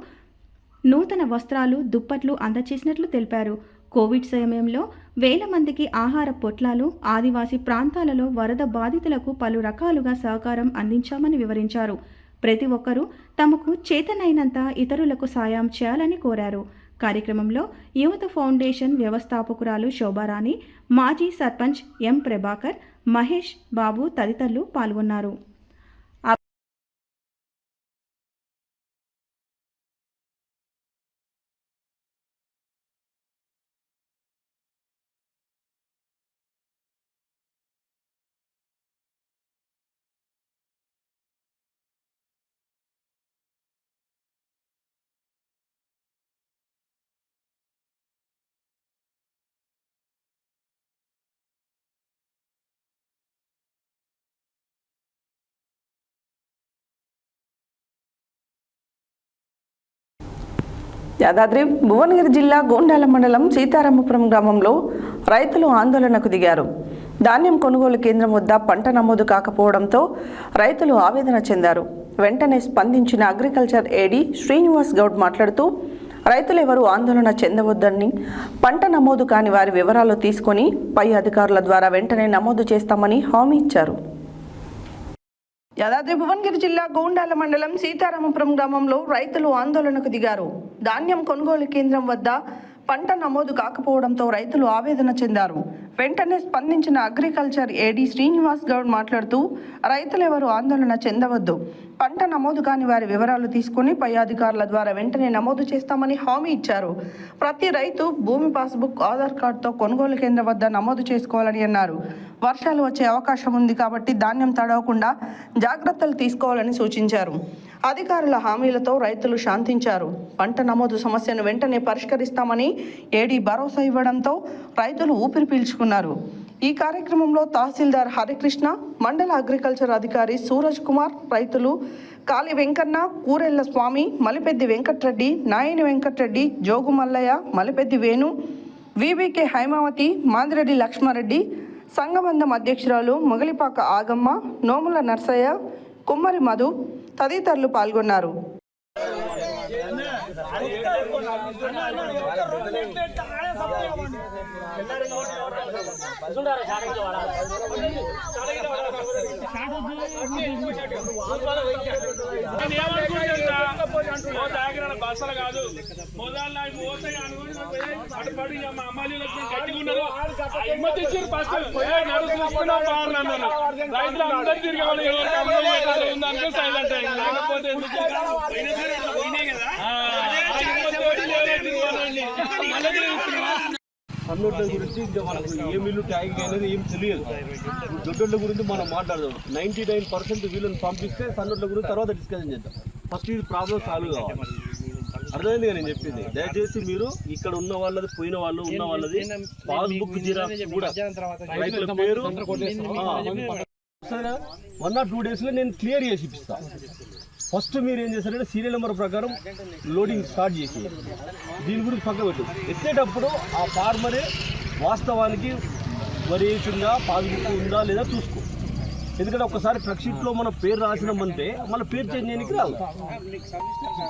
నూతన వస్త్రాలు, దుప్పట్లు అందజేసినట్లు తెలిపారు. కోవిడ్ సమయంలో వేల మందికి ఆహార పొట్లాలు, ఆదివాసీ ప్రాంతాలలో వరద బాధితులకు పలు రకాలుగా సహకారం అందించామని వివరించారు. ప్రతి ఒక్కరూ తమకు చేతనైనంత ఇతరులకు సాయం చేయాలని కోరారు. కార్యక్రమంలో యువత ఫౌండేషన్ వ్యవస్థాపకురాలు శోభారాణి, మాజీ సర్పంచ్ ఎం ప్రభాకర్, మహేష్ బాబు తదితరులు పాల్గొన్నారు. యాదాద్రి భువనగిరి జిల్లా గోండాల మండలం సీతారామపురం గ్రామంలో రైతులు ఆందోళనకు దిగారు. ధాన్యం కొనుగోలు కేంద్రం వద్ద పంట నమోదు కాకపోవడంతో రైతులు ఆవేదన చెందారు. వెంటనే స్పందించిన అగ్రికల్చర్ ఏడీ శ్రీనివాస్ గౌడ్ మాట్లాడుతూ రైతులెవరూ ఆందోళన చెందవద్దని, పంట నమోదు కాని వారి వివరాలు తీసుకొని పై అధికారుల ద్వారా వెంటనే నమోదు చేస్తామని హామీ ఇచ్చారు. యాదాద్రి భువనగిరి జిల్లా గోండాల మండలం సీతారామపురం గ్రామంలో రైతులు ఆందోళనకు దిగారు. ధాన్యం కొనుగోలు కేంద్రం వద్ద పంట నమోదు కాకపోవడంతో రైతులు ఆవేదన చెందారు. వెంటనే స్పందించిన అగ్రికల్చర్ ఏడీ శ్రీనివాస్ గౌడ్ మాట్లాడుతూ రైతులెవరూ ఆందోళన చెందవద్దు, పంట నమోదు కాని వారి వివరాలు తీసుకుని పై అధికారుల ద్వారా వెంటనే నమోదు చేస్తామని హామీ ఇచ్చారు. ప్రతి రైతు భూమి పాస్బుక్, ఆధార్ కార్డుతో కొనుగోలు కేంద్రం వద్ద నమోదు చేసుకోవాలని అన్నారు. వర్షాలు వచ్చే అవకాశం ఉంది కాబట్టి ధాన్యం తడవకుండా జాగ్రత్తలు తీసుకోవాలని సూచించారు. అధికారుల హామీలతో రైతులు శాంతించారు. పంట నమోదు సమస్యను వెంటనే పరిష్కరిస్తామని ఏడీ భరోసా ఇవ్వడంతో రైతులు ఊపిరి పీల్చుకున్నారు. ఈ కార్యక్రమంలో తహసీల్దార్ హరికృష్ణ, మండల అగ్రికల్చర్ అధికారి సూరజ్ కుమార్, రైతులు కాళీ వెంకన్న, కూరెళ్ల స్వామి, మలిపెద్ది వెంకట్రెడ్డి, నాయని వెంకట్రెడ్డి, జోగు మల్లయ్య, మలిపెద్ది వేణు, విబికే హైమావతి, మాదిరెడ్డి లక్ష్మారెడ్డి, సంఘబంధం అధ్యక్షురాలు మొగలిపాక ఆగమ్మ, నోముల నర్సయ్య, కుమ్మరి మధు తదితరులు పాల్గొన్నారు. బస్సలు కాదు మొదలు పోతాయి అనుకుని అటు పడి మా అమ్మాయిలు గట్టిగా ఉన్నారు రైతులు అందరూ తిరిగి ఉందనుకో సైలెంట్ లేకపోతే సన్నోట్ల గురించి ఇంకా మనకు ఏ మిల్లు ట్యాగింగ్ అనేది ఏం తెలియదు. దొడ్డోట్ల గురించి మనం మాట్లాడదాం. 99% వీళ్ళని పంపిస్తే సన్నోట్ల గురించి తర్వాత డిస్కషన్ చేద్దాం. ఫస్ట్ ఇది ప్రాబ్లం సాల్వ్ కావాలి. అర్థమైంది కదా నేను చెప్పింది. దయచేసి మీరు ఇక్కడ ఉన్న వాళ్ళది, పోయిన వాళ్ళు, ఉన్న వాళ్ళది పాస్బుక్ జిరాక్స్ కూడా రైతుల పేరు 1 or 2 days నేను క్లియర్ చేసి ఇప్పిస్తాను. ఫస్ట్ మీరు ఏం చేస్తారంటే సీరియల్ నెంబర్ ప్రకారం లోడింగ్ స్టార్ట్ చేసి దీని గురించి పక్క పెట్టు. ఎత్తేటప్పుడు ఆ ఫార్మరే వాస్తవానికి వరి వేసిందా, పాస్బుక్ ఉందా లేదా చూసుకో. ఎందుకంటే ఒకసారి ట్రక్ షీట్లో మన పేరు రాసినామంటే మన పేరు చేంజ్ చేయడానికి రాదు.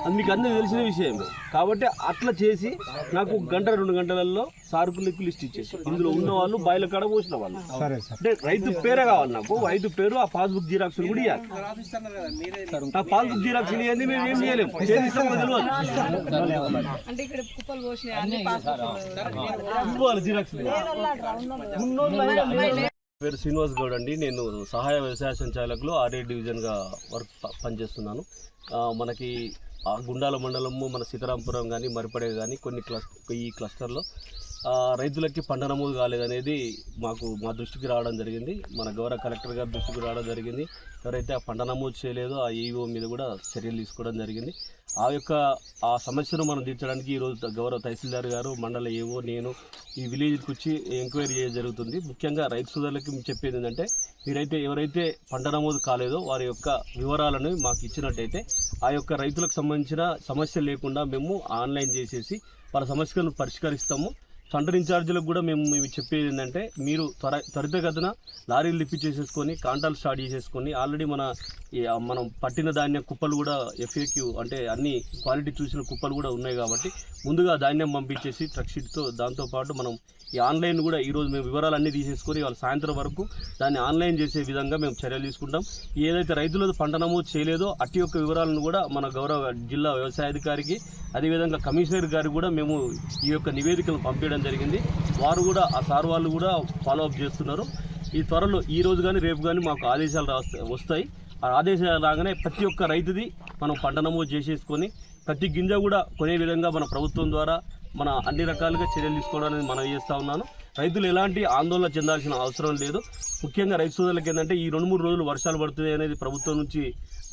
అది మీకు అందరికీ తెలిసిన విషయం. కాబట్టి అట్లా చేసి నాకు 1-2 గంటలలో సార్కులకి లిస్ట్ ఇచ్చేసి ఇందులో ఉన్న వాళ్ళు బాయిల కాడ పోసిన వాళ్ళు అంటే రైతు పేరే కావాలి. నాకు రైతు పేరు, ఆ పాస్బుక్ జిరాక్స్ కూడా ఇవ్వాలి. ఆ పాస్బుక్ జిరాక్స్ ఇవ్వండి, మేము ఏం చేయలేము. జిరాక్స్ పేరు శ్రీనివాస్ గౌడ్ అండి. నేను సహాయ వ్యవసాయ సంచాలకులు RA డివిజన్గా పనిచేస్తున్నాను. మనకి గుండాల మండలము, మన సీతారాంపురం కానీ, మరిపడే కానీ ఈ క్లస్టర్లో రైతులకి పంట నమోదు కాలేదనేది మా దృష్టికి రావడం జరిగింది. మన గౌరవ కలెక్టర్ గారి దృష్టికి రావడం జరిగింది. ఎవరైతే ఆ పంట నమోదు చేయలేదో ఆ EO మీద కూడా చర్యలు తీసుకోవడం జరిగింది. ఆ సమస్యను మనం తీర్చడానికి ఈరోజు గౌరవ తహసీల్దార్ గారు, మండల EO, నేను ఈ విలేజ్కి వచ్చి ఎంక్వైరీ చేయడం జరుగుతుంది. ముఖ్యంగా రైతు సోదరులకి చెప్పేది ఏంటంటే, మీరైతే ఎవరైతే పంట నమోదు కాలేదో వారి యొక్క వివరాలను మాకు ఇచ్చినట్టయితే ఆ యొక్క రైతులకు సంబంధించిన సమస్య లేకుండా మేము ఆన్లైన్ చేసేసి వాళ్ళ సమస్యలను పరిష్కరిస్తాము. సెంటర్ ఇన్ఛార్జీలకు కూడా మేము చెప్పేది ఏంటంటే, మీరు త్వరితగతిన లారీలు లిప్పి చేసేసుకొని కాంటాలు స్టార్ట్ చేసేసుకొని ఆల్రెడీ మనం పట్టిన ధాన్యం కుప్పలు కూడా FAQ అంటే అన్ని క్వాలిటీ చూసిన కుప్పలు కూడా ఉన్నాయి. కాబట్టి ముందుగా ధాన్యం పంపించేసి ట్రక్ షీట్తో దాంతోపాటు మనం ఈ ఆన్లైన్ కూడా ఈరోజు మేము వివరాలన్నీ తీసేసుకొని వాళ్ళ సాయంత్రం వరకు దాన్ని ఆన్లైన్ చేసే విధంగా మేము చర్యలు తీసుకుంటాం. ఏదైతే రైతులతో పంట నమోదు చేయలేదో అట్టి యొక్క వివరాలను కూడా మన గౌరవ జిల్లా వ్యవసాయాధికారికి, అదేవిధంగా కమిషనర్ గారికి కూడా మేము ఈ యొక్క నివేదికలను పంపించడం జరిగింది. వారు కూడా ఆ సార్ వాళ్ళు కూడా ఫాలోఅప్ చేస్తున్నారు. ఈ త్వరలో ఈ రోజు కానీ రేపు కానీ మాకు ఆదేశాలు వస్తాయి. ఆ ఆదేశాలు రాగానే ప్రతి ఒక్క రైతుది మనం పంట నమోదు చేసేసుకొని ప్రతి గింజ కూడా కొనే విధంగా మన ప్రభుత్వం ద్వారా మన అన్ని రకాలుగా చర్యలు తీసుకోవడానికి మనం చేస్తూ ఉన్నాను. రైతులు ఎలాంటి ఆందోళన చెందాల్సిన అవసరం లేదు. ముఖ్యంగా రైతు సోదరులకి ఏంటంటే ఈ 2-3 రోజులు వర్షాలు పడుతుంది అనేది ప్రభుత్వం నుంచి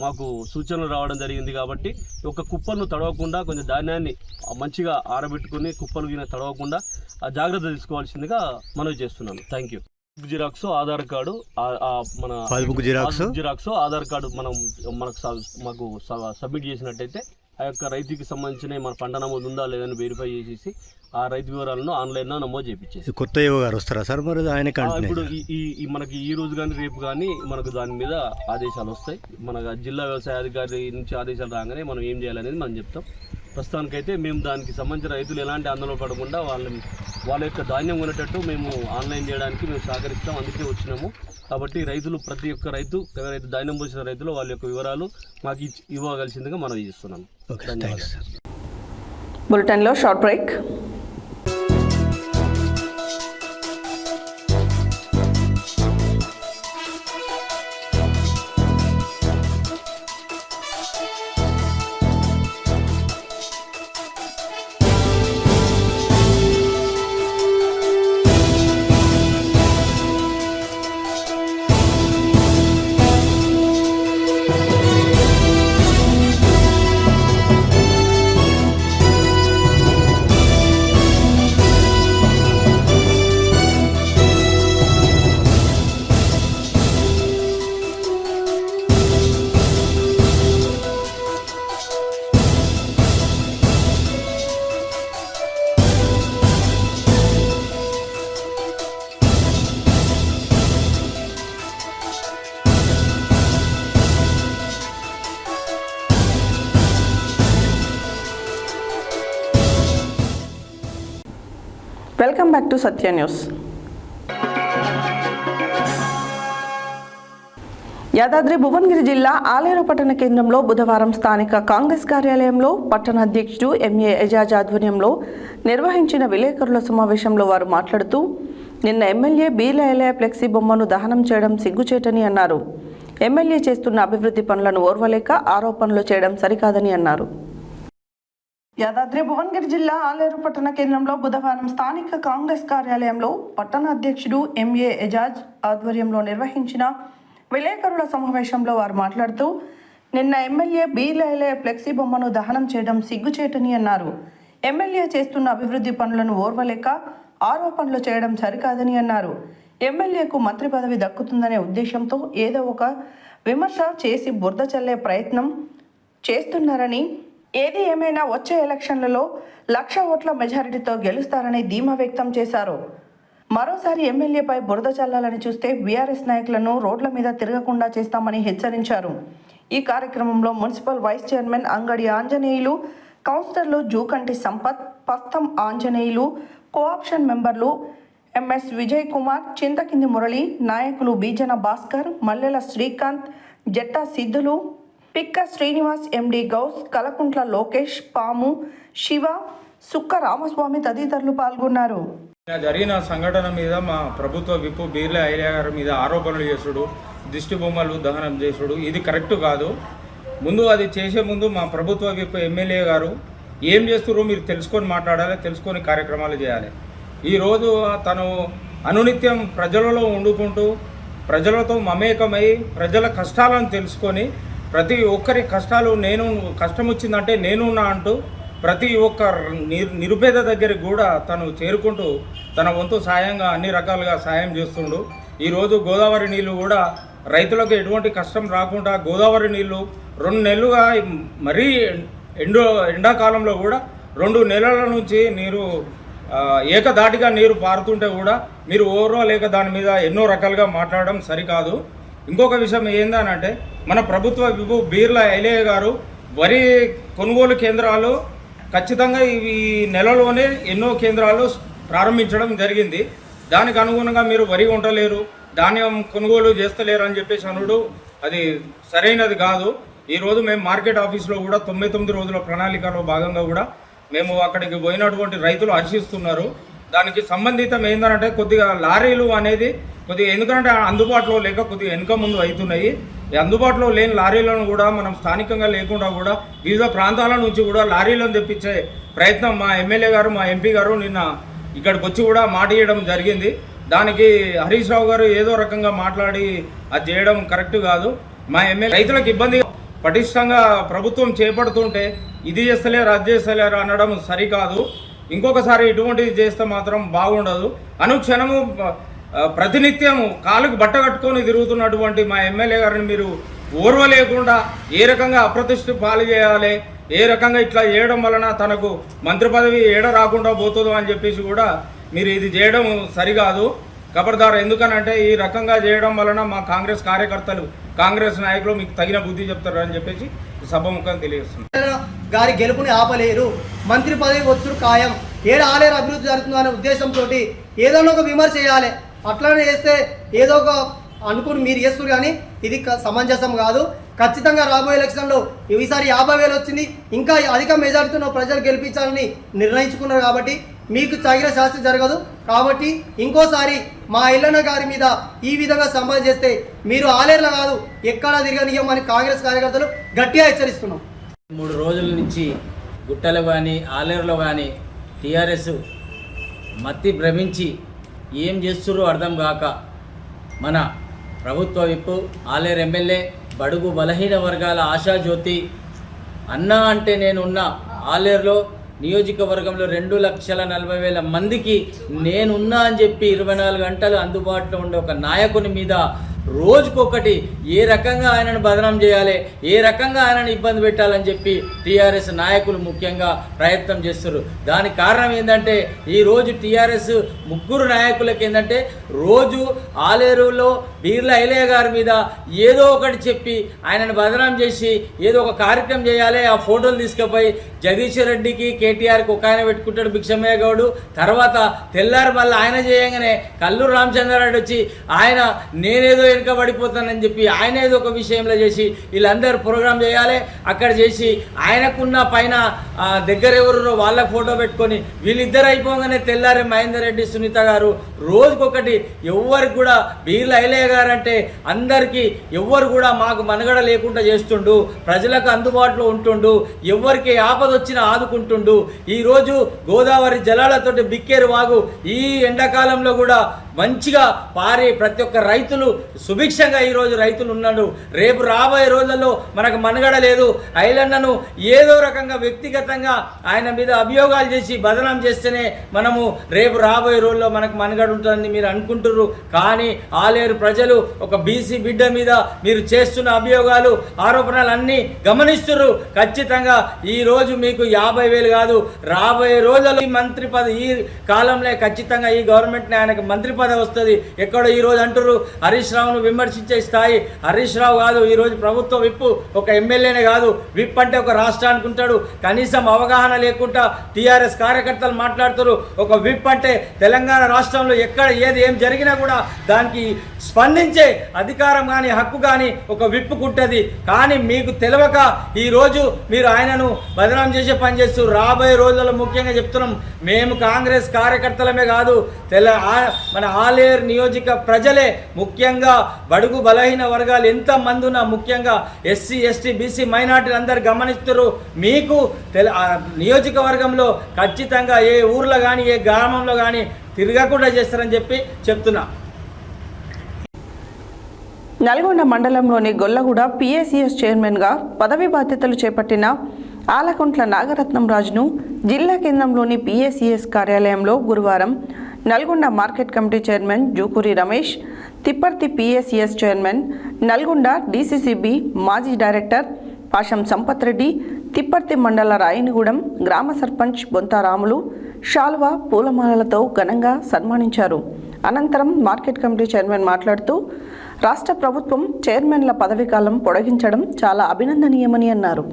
మాకు సూచనలు రావడం జరిగింది. కాబట్టి ఒక కుప్పలను తడవకుండా కొంచెం ధాన్యాన్ని మంచిగా ఆరబెట్టుకుని కుప్పలు తడవకుండా జాగ్రత్త తీసుకోవాల్సిందిగా మనవి చేస్తున్నాను. Thank you. Xerox, Aadhaar card, మన జిరాక్స్, ఆధార్ కార్డు మాకు సబ్మిట్ చేసినట్టయితే ఆ యొక్క రైతుకి సంబంధించిన మన పంట నమోదు ఉందా లేదని వెరిఫై చేసేసి ఆ రైతు వివరాలను ఆన్లైన్లో నమోదు చేయించేసి కొత్త EO గారు వస్తారా సార్? మరి ఆయన ఇప్పుడు మనకి ఈ రోజు కానీ రేపు కానీ మనకు దాని మీద ఆదేశాలు వస్తాయి. మన జిల్లా వ్యవసాయ అధికారి నుంచి ఆదేశాలు రాగానే మనం ఏం చేయాలనేది మనం చెప్తాం. ప్రస్తుతానికైతే మేము దానికి సంబంధించిన రైతులు ఎలాంటి ఆందోళన పడకుండా వాళ్ళ యొక్క ధాన్యం కొనేటట్టు మేము ఆన్లైన్ చేయడానికి మేము సహకరిస్తాం. అందుకే వచ్చినాము. కాబట్టి రైతులు ప్రతి ఒక్క రైతు ఎవరైతే ధాన్యం పోసిన రైతులు వాళ్ళ యొక్క వివరాలు మాకు ఇవ్వగలిసిందిగా మనం చేస్తున్నాను. ధన్యవాదాలు. బులెటిన్లో short break. Welcome back to Satya news. Yadadri Bhuvanagiri జిల్లా ఆలేరు పట్టణ కేంద్రంలో బుధవారం స్థానిక కాంగ్రెస్ కార్యాలయంలో పట్టణ అధ్యక్షుడు ఎంఏ ఎజాజ్ ఆధ్వర్యంలో నిర్వహించిన విలేకరుల సమావేశంలో వారు మాట్లాడుతూ నిన్న ఎమ్మెల్యే బీర్ల ఎల్లయ్య ఫ్లెక్సీ బొమ్మను దహనం చేయడం సిగ్గుచేటని అన్నారు. ఎమ్మెల్యే చేస్తున్న అభివృద్ధి పనులను ఓర్వలేక ఆరోపణలు చేయడం సరికాదని అన్నారు. యాదాద్రి భువనగిరి జిల్లా ఆలేరు పట్టణ కేంద్రంలో బుధవారం స్థానిక కాంగ్రెస్ కార్యాలయంలో పట్టణ అధ్యక్షుడు ఎంఏ ఎజాజ్ ఆధ్వర్యంలో నిర్వహించిన విలేకరుల సమావేశంలో వారు మాట్లాడుతూ నిన్న ఎమ్మెల్యే బీర్ల ఎల్లయ్య ఫ్లెక్సీ బొమ్మను దహనం చేయడం సిగ్గుచేటని అన్నారు. ఎమ్మెల్యే చేస్తున్న అభివృద్ధి పనులను ఓర్వలేక ఆరోపణలు చేయడం సరికాదని అన్నారు. ఎమ్మెల్యేకు మంత్రి పదవి దక్కుతుందనే ఉద్దేశంతో ఏదో ఒక విమర్శ చేసి బురద చల్లే ప్రయత్నం చేస్తున్నారని, ఏది ఏమైనా వచ్చే ఎలక్షన్లలో 1,00,000 ఓట్ల మెజారిటీతో గెలుస్తారని ధీమా వ్యక్తం చేశారు. మరోసారి ఎమ్మెల్యేపై బురద చల్లాలని చూస్తే బీఆర్ఎస్ నాయకులను రోడ్ల మీద తిరగకుండా చేస్తామని హెచ్చరించారు. ఈ కార్యక్రమంలో మున్సిపల్ వైస్ చైర్మన్ అంగడి ఆంజనేయులు, కౌన్సిలర్లు జూకంటి సంపత్, పస్తం ఆంజనేయులు, కోఆప్షన్ మెంబర్లు ఎంఎస్ విజయ్ కుమార్, చింతకింది మురళి, నాయకులు బీజన భాస్కర్, మల్లెల శ్రీకాంత్, జట్టా సిద్ధులు, పిక్క శ్రీనివాస్, ఎండి గౌస్, కలకుంట్ల లోకేష్, పాము, శివ, సుక్క రామస్వామి తదితరులు పాల్గొన్నారు. జరిగిన సంఘటన మీద మా ప్రభుత్వ విప్పు బీర్ల ఎల్లయ్య గారి మీద ఆరోపణలు చేసుడు, దిష్టి బొమ్మలు దహనం చేసుడు ఇది కరెక్ట్ కాదు. ముందు అది చేసే ముందు మా ప్రభుత్వ విప్పు ఎమ్మెల్యే గారు ఏం చేస్తున్నారో మీరు తెలుసుకొని మాట్లాడాలి, తెలుసుకొని కార్యక్రమాలు చేయాలి. ఈరోజు తను అనునిత్యం ప్రజలలో వండుకుంటూ ప్రజలతో మమేకమై ప్రజల కష్టాలను తెలుసుకొని ప్రతి ఒక్కరి కష్టాలు కష్టం వచ్చిందంటే నేనున్నా అంటూ ప్రతి ఒక్క నిరుపేద దగ్గరికి కూడా తను చేరుకుంటూ తన వంతు సాయంగా అన్ని రకాలుగా సాయం చేస్తుండు. ఈరోజు గోదావరి నీళ్లు కూడా రైతులకు ఎటువంటి కష్టం రాకుండా గోదావరి నీళ్లు 2 నెలలుగా మరీ ఎండాకాలంలో కూడా 2 నెలల నుంచి నీరు ఏకధాటిగా నీరు పారుతుంటే కూడా మీరు ఓర్వలేక దాని మీద ఎన్నో రకాలుగా మాట్లాడడం సరికాదు. ఇంకొక విషయం ఏందనంటే మన ప్రభుత్వ విభు బీర్ల ఎల్లయ్య గారు వరి కొనుగోలు కేంద్రాలు ఖచ్చితంగా ఈ నెలలోనే ఎన్నో కేంద్రాలు ప్రారంభించడం జరిగింది. దానికి అనుగుణంగా మీరు వరి ఉండలేరు, ధాన్యం కొనుగోలు చేస్తలేరు అని చెప్పేసి అనుడు అది సరైనది కాదు. ఈరోజు మేము మార్కెట్ ఆఫీస్లో కూడా 99 రోజుల ప్రణాళికలో భాగంగా కూడా మేము అక్కడికి పోయినటువంటి రైతులు హర్షిస్తున్నారు. దానికి సంబంధితం ఏంటంటే కొద్దిగా లారీలు అనేది కొద్దిగా ఎందుకంటే అందుబాటులో లేక కొద్దిగా వెనుక ముందు అవుతున్నాయి. ఈ అందుబాటులో లేని లారీలను కూడా మనం స్థానికంగా లేకుండా కూడా వివిధ ప్రాంతాల నుంచి కూడా లారీలను తెప్పించే ప్రయత్నం మా ఎమ్మెల్యే గారు మా ఎంపీ గారు నిన్న ఇక్కడికి వచ్చి కూడా మాట ఇవ్వడం జరిగింది. దానికి హరీష్ రావు గారు ఏదో రకంగా మాట్లాడి అది చేయడం కరెక్ట్ కాదు. మా ఎమ్మెల్యే రైతులకు ఇబ్బంది పటిష్టంగా ప్రభుత్వం చేపడుతుంటే ఇది చేస్తలేరు అది చేస్తలేరు అనడం సరికాదు. ఇంకొకసారి ఇటువంటిది చేస్తే మాత్రం బాగుండదు. అనుక్షణము ప్రతినిత్యము కాలుకు బట్ట కట్టుకొని తిరుగుతున్నటువంటి మా ఎమ్మెల్యే గారిని మీరు ఓర్వలేకుండా ఏ రకంగా అప్రతిష్ఠ పాలు చేయాలి, ఏ రకంగా ఇట్లా చేయడం వలన తనకు మంత్రి పదవి ఏడ రాకుండా పోతుందో అని చెప్పేసి కూడా మీరు ఇది చేయడం సరికాదు. ఖబర్దార్. ఎందుకనంటే ఈ రకంగా చేయడం వలన మా కాంగ్రెస్ కార్యకర్తలు కాంగ్రెస్ నాయకులు మీకు తగిన బుద్ధి చెప్తారని చెప్పేసి సభముఖంగా తెలియజేస్తున్నారు. గారి గెలుపుని ఆపలేరు, మంత్రి పదవి వచ్చుడు ఖాయం, ఏడు ఆలేరు అభివృద్ధి జరుగుతుందో అనే ఉద్దేశంతో ఏదో ఒక విమర్శ చేయాలి. అట్లానే చేస్తే ఏదో ఒక అనుకుని మీరు చేస్తున్నారు, కానీ ఇది సమంజసం కాదు. ఖచ్చితంగా రాబోయే ఎలక్షన్లో ఈసారి 50,000 వచ్చింది, ఇంకా అధిక మెజారిటీతో ప్రజలు గెలిపించాలని నిర్ణయించుకున్నారు. కాబట్టి మీకు తగిన శాస్త్రం జరగదు. కాబట్టి ఇంకోసారి మా ఎల్లన్న గారి మీద ఈ విధంగా సంపాదన చేస్తే మీరు ఆలేరులో కాదు ఎక్కడా తిరగనియమని కాంగ్రెస్ కార్యకర్తలు గట్టిగా హెచ్చరిస్తున్నాం. 3 రోజుల నుంచి గుట్టలో కానీ ఆలేరులో కానీ టీఆర్ఎస్ మత్తి భ్రమించి ఏం చేస్తుర్రో అర్థం కాక మన ప్రభుత్వ విప్పు ఆలేరు ఎమ్మెల్యే బడుగు బలహీన వర్గాల ఆశాజ్యోతి అన్నా అంటే నేనున్న ఆలేరులో నియోజకవర్గంలో 2,40,40,000 మందికి నేనున్నా అని చెప్పి 24 గంటలు అందుబాటులో ఉండే ఒక నాయకుని మీద రోజుకొకటి ఏ రకంగా ఆయనను బదనాం చేయాలి, ఏ రకంగా ఆయనను ఇబ్బంది పెట్టాలని చెప్పి టీఆర్ఎస్ నాయకులు ముఖ్యంగా ప్రయత్నం చేస్తారు. దానికి కారణం ఏంటంటే ఈరోజు టీఆర్ఎస్ 3 నాయకులకి ఏంటంటే రోజు ఆలేరులో బీర్ల ఎల్లయ్య గారి మీద ఏదో ఒకటి చెప్పి ఆయనను బదనాం చేసి ఏదో ఒక కార్యక్రమం చేయాలి, ఆ ఫోటోలు తీసుకుపోయి జగదీష్ రెడ్డికి కేటీఆర్కి ఒక ఆయన పెట్టుకుంటాడు భిక్షమయ్య గౌడు, తర్వాత తెల్లారు మళ్ళీ ఆయన చేయగానే కల్లూరు రామచంద్రారెడ్డి వచ్చి ఆయన నేనేదో వెనుక పడిపోతానని చెప్పి ఆయన ఏదో ఒక విషయంలో చేసి వీళ్ళందరూ ప్రోగ్రాం చేయాలి అక్కడ చేసి ఆయనకున్న పైన దగ్గర ఎవరు వాళ్ళ ఫోటో పెట్టుకొని వీళ్ళిద్దరు అయిపోగానే తెల్లారే మహేందర్ రెడ్డి సునీత గారు రోజుకొకటి ఎవరికి కూడా బీర్ల ఐలయ్య గారు అంటే అందరికీ ఎవ్వరు కూడా మాకు మనగడ లేకుండా చేస్తుండు, ప్రజలకు అందుబాటులో ఉంటుండు, ఎవరికి ఆపద వచ్చినా ఆదుకుంటుండు. ఈరోజు గోదావరి జలాలతోటి బిక్కేరు వాగు ఈ ఎండాకాలంలో కూడా మంచిగా పారి ప్రతి ఒక్క రైతులు సుభిక్షంగా ఈరోజు రైతులు ఉన్నాడు. రేపు రాబోయే రోజుల్లో మనకు మనుగడ లేదు. ఐలన్నను ఏదో రకంగా వ్యక్తిగతంగా ఆయన మీద అభియోగాలు చేసి బదనాం చేస్తేనే మనము రేపు రాబోయే రోజుల్లో మనకు మనుగడ ఉంటుందని మీరు అనుకుంటున్నారు. కానీ ఆలేరు ప్రజలు ఒక బీసీ బిడ్డ మీద మీరు చేస్తున్న అభియోగాలు ఆరోపణలు అన్నీ గమనిస్తున్నారు. ఖచ్చితంగా ఈరోజు మీకు 50,000 కాదు, రాబోయే రోజుల్లో ఈ మంత్రి పదవి ఈ కాలంలో ఖచ్చితంగా ఈ గవర్నమెంట్ని ఆయనకు మంత్రి పదవి వస్తుంది. ఎక్కడో ఈరోజు అంటారు హరీష్ రావును విమర్శించే స్థాయి హరీష్ రావు కాదు. ఈరోజు ప్రభుత్వ విప్ ఒక ఎమ్మెల్యేనే కాదు, విప్ అంటే ఒక రాష్ట్రానికి ఉంటాడు. కనీసం అవగాహన లేకుండా టీఆర్ఎస్ కార్యకర్తలు మాట్లాడుతారు. ఒక విప్ అంటే తెలంగాణ రాష్ట్రంలో ఎక్కడ ఏది ఏం జరిగినా కూడా దానికి స్పందించే అధికారం కానీ హక్కు కానీ ఒక విప్పుకుంటుంది. కానీ మీకు తెలియక ఈరోజు మీరు ఆయనను బదనాం చేసే పని చేస్తూ రాబోయే రోజుల్లో ముఖ్యంగా చెప్తున్నాం, మేము కాంగ్రెస్ కార్యకర్తలమే కాదు మన ఆలేరు నియోజక ప్రజలే ముఖ్యంగా బడుగు బలహీన వర్గాలు ఎంతమంది ఉన్నా ముఖ్యంగా ఎస్సీ ఎస్టీ బీసీ మైనార్టీలు అందరు గమనిస్తారు. మీకు నియోజకవర్గంలో ఖచ్చితంగా ఏ ఊర్లో కానీ ఏ గ్రామంలో కానీ తిరగకుండా చేస్తారని చెప్పి చెప్తున్నా. నల్గొండ మండలంలోని గొల్లగూడ పిఎస్సిఎస్ చైర్మన్గా పదవి బాధ్యతలు చేపట్టిన ఆలకుంట్ల నాగరత్నం రాజును జిల్లా కేంద్రంలోని పిఎస్సిఎస్ కార్యాలయంలో గురువారం Nalgonda market committee chairman Jukuri Ramesh, Tipparthi PSCS chairman, Nalgonda DCCB మాజీ డైరెక్టర్ పాషం సంపత్ రెడ్డి, తిప్పర్తి మండల రాయనిగూడెం గ్రామ సర్పంచ్ బొంతారాములు షాల్వా పూలమాలలతో ఘనంగా సన్మానించారు. అనంతరం మార్కెట్ కమిటీ చైర్మన్ మాట్లాడుతూ రాష్ట్ర ప్రభుత్వం చైర్మన్ల పదవీకాలం పొడిగించడం చాలా అభినందనీయమని అన్నారు.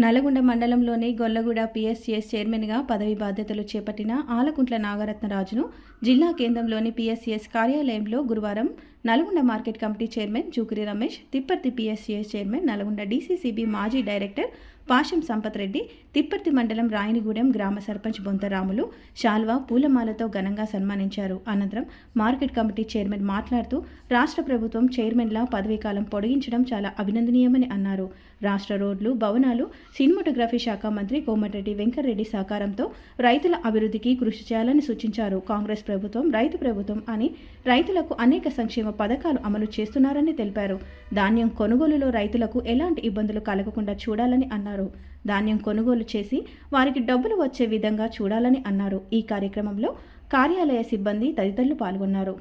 నల్గొండ మండలంలోని గొల్లగూడ పిఎస్సిఎస్ చైర్మన్గా పదవి బాధ్యతలు చేపట్టిన ఆలకుంట్ల నాగరత్నరాజును జిల్లా కేంద్రంలోని పిఎస్సిఎస్ కార్యాలయంలో గురువారం Nalgonda market committee chairman Jukuri Ramesh, Tipparthi PSCS chairman, Nalgonda DCCB మాజీ డైరెక్టర్ పాషం సంపత్ రెడ్డి, తిప్పర్తి మండలం రాయనిగూడెం గ్రామ సర్పంచ్ బొంతరాములు శాల్వా పూలమాలతో ఘనంగా సన్మానించారు. అనంతరం మార్కెట్ కమిటీ చైర్మన్ మాట్లాడుతూ రాష్ట్ర ప్రభుత్వం చైర్మన్ల పదవీకాలం పొడిగించడం చాలా అభినందనీయమని అన్నారు. రాష్ట్ర రోడ్లు, భవనాలు, సినిమాటోగ్రఫీ శాఖ మంత్రి కోమటిరెడ్డి వెంకటరెడ్డి సహకారంతో రైతుల అభివృద్ధికి కృషి చేయాలని సూచించారు. కాంగ్రెస్ ప్రభుత్వం రైతు ప్రభుత్వం అని రైతులకు అనేక సంక్షేమ పథకాలు అమలు చేస్తున్నారని తెలిపారు. ధాన్యం కొనుగోలులో రైతులకు ఎలాంటి ఇబ్బందులు కలగకుండా చూడాలని అన్నారు. ధాన్యం కొనుగోలు చేసి వారికి డబ్బులు వచ్చే విధంగా చూడాలని అన్నారు. ఈ కార్యక్రమంలో కార్యాలయ సిబ్బంది తదితరులు పాల్గొన్నారు.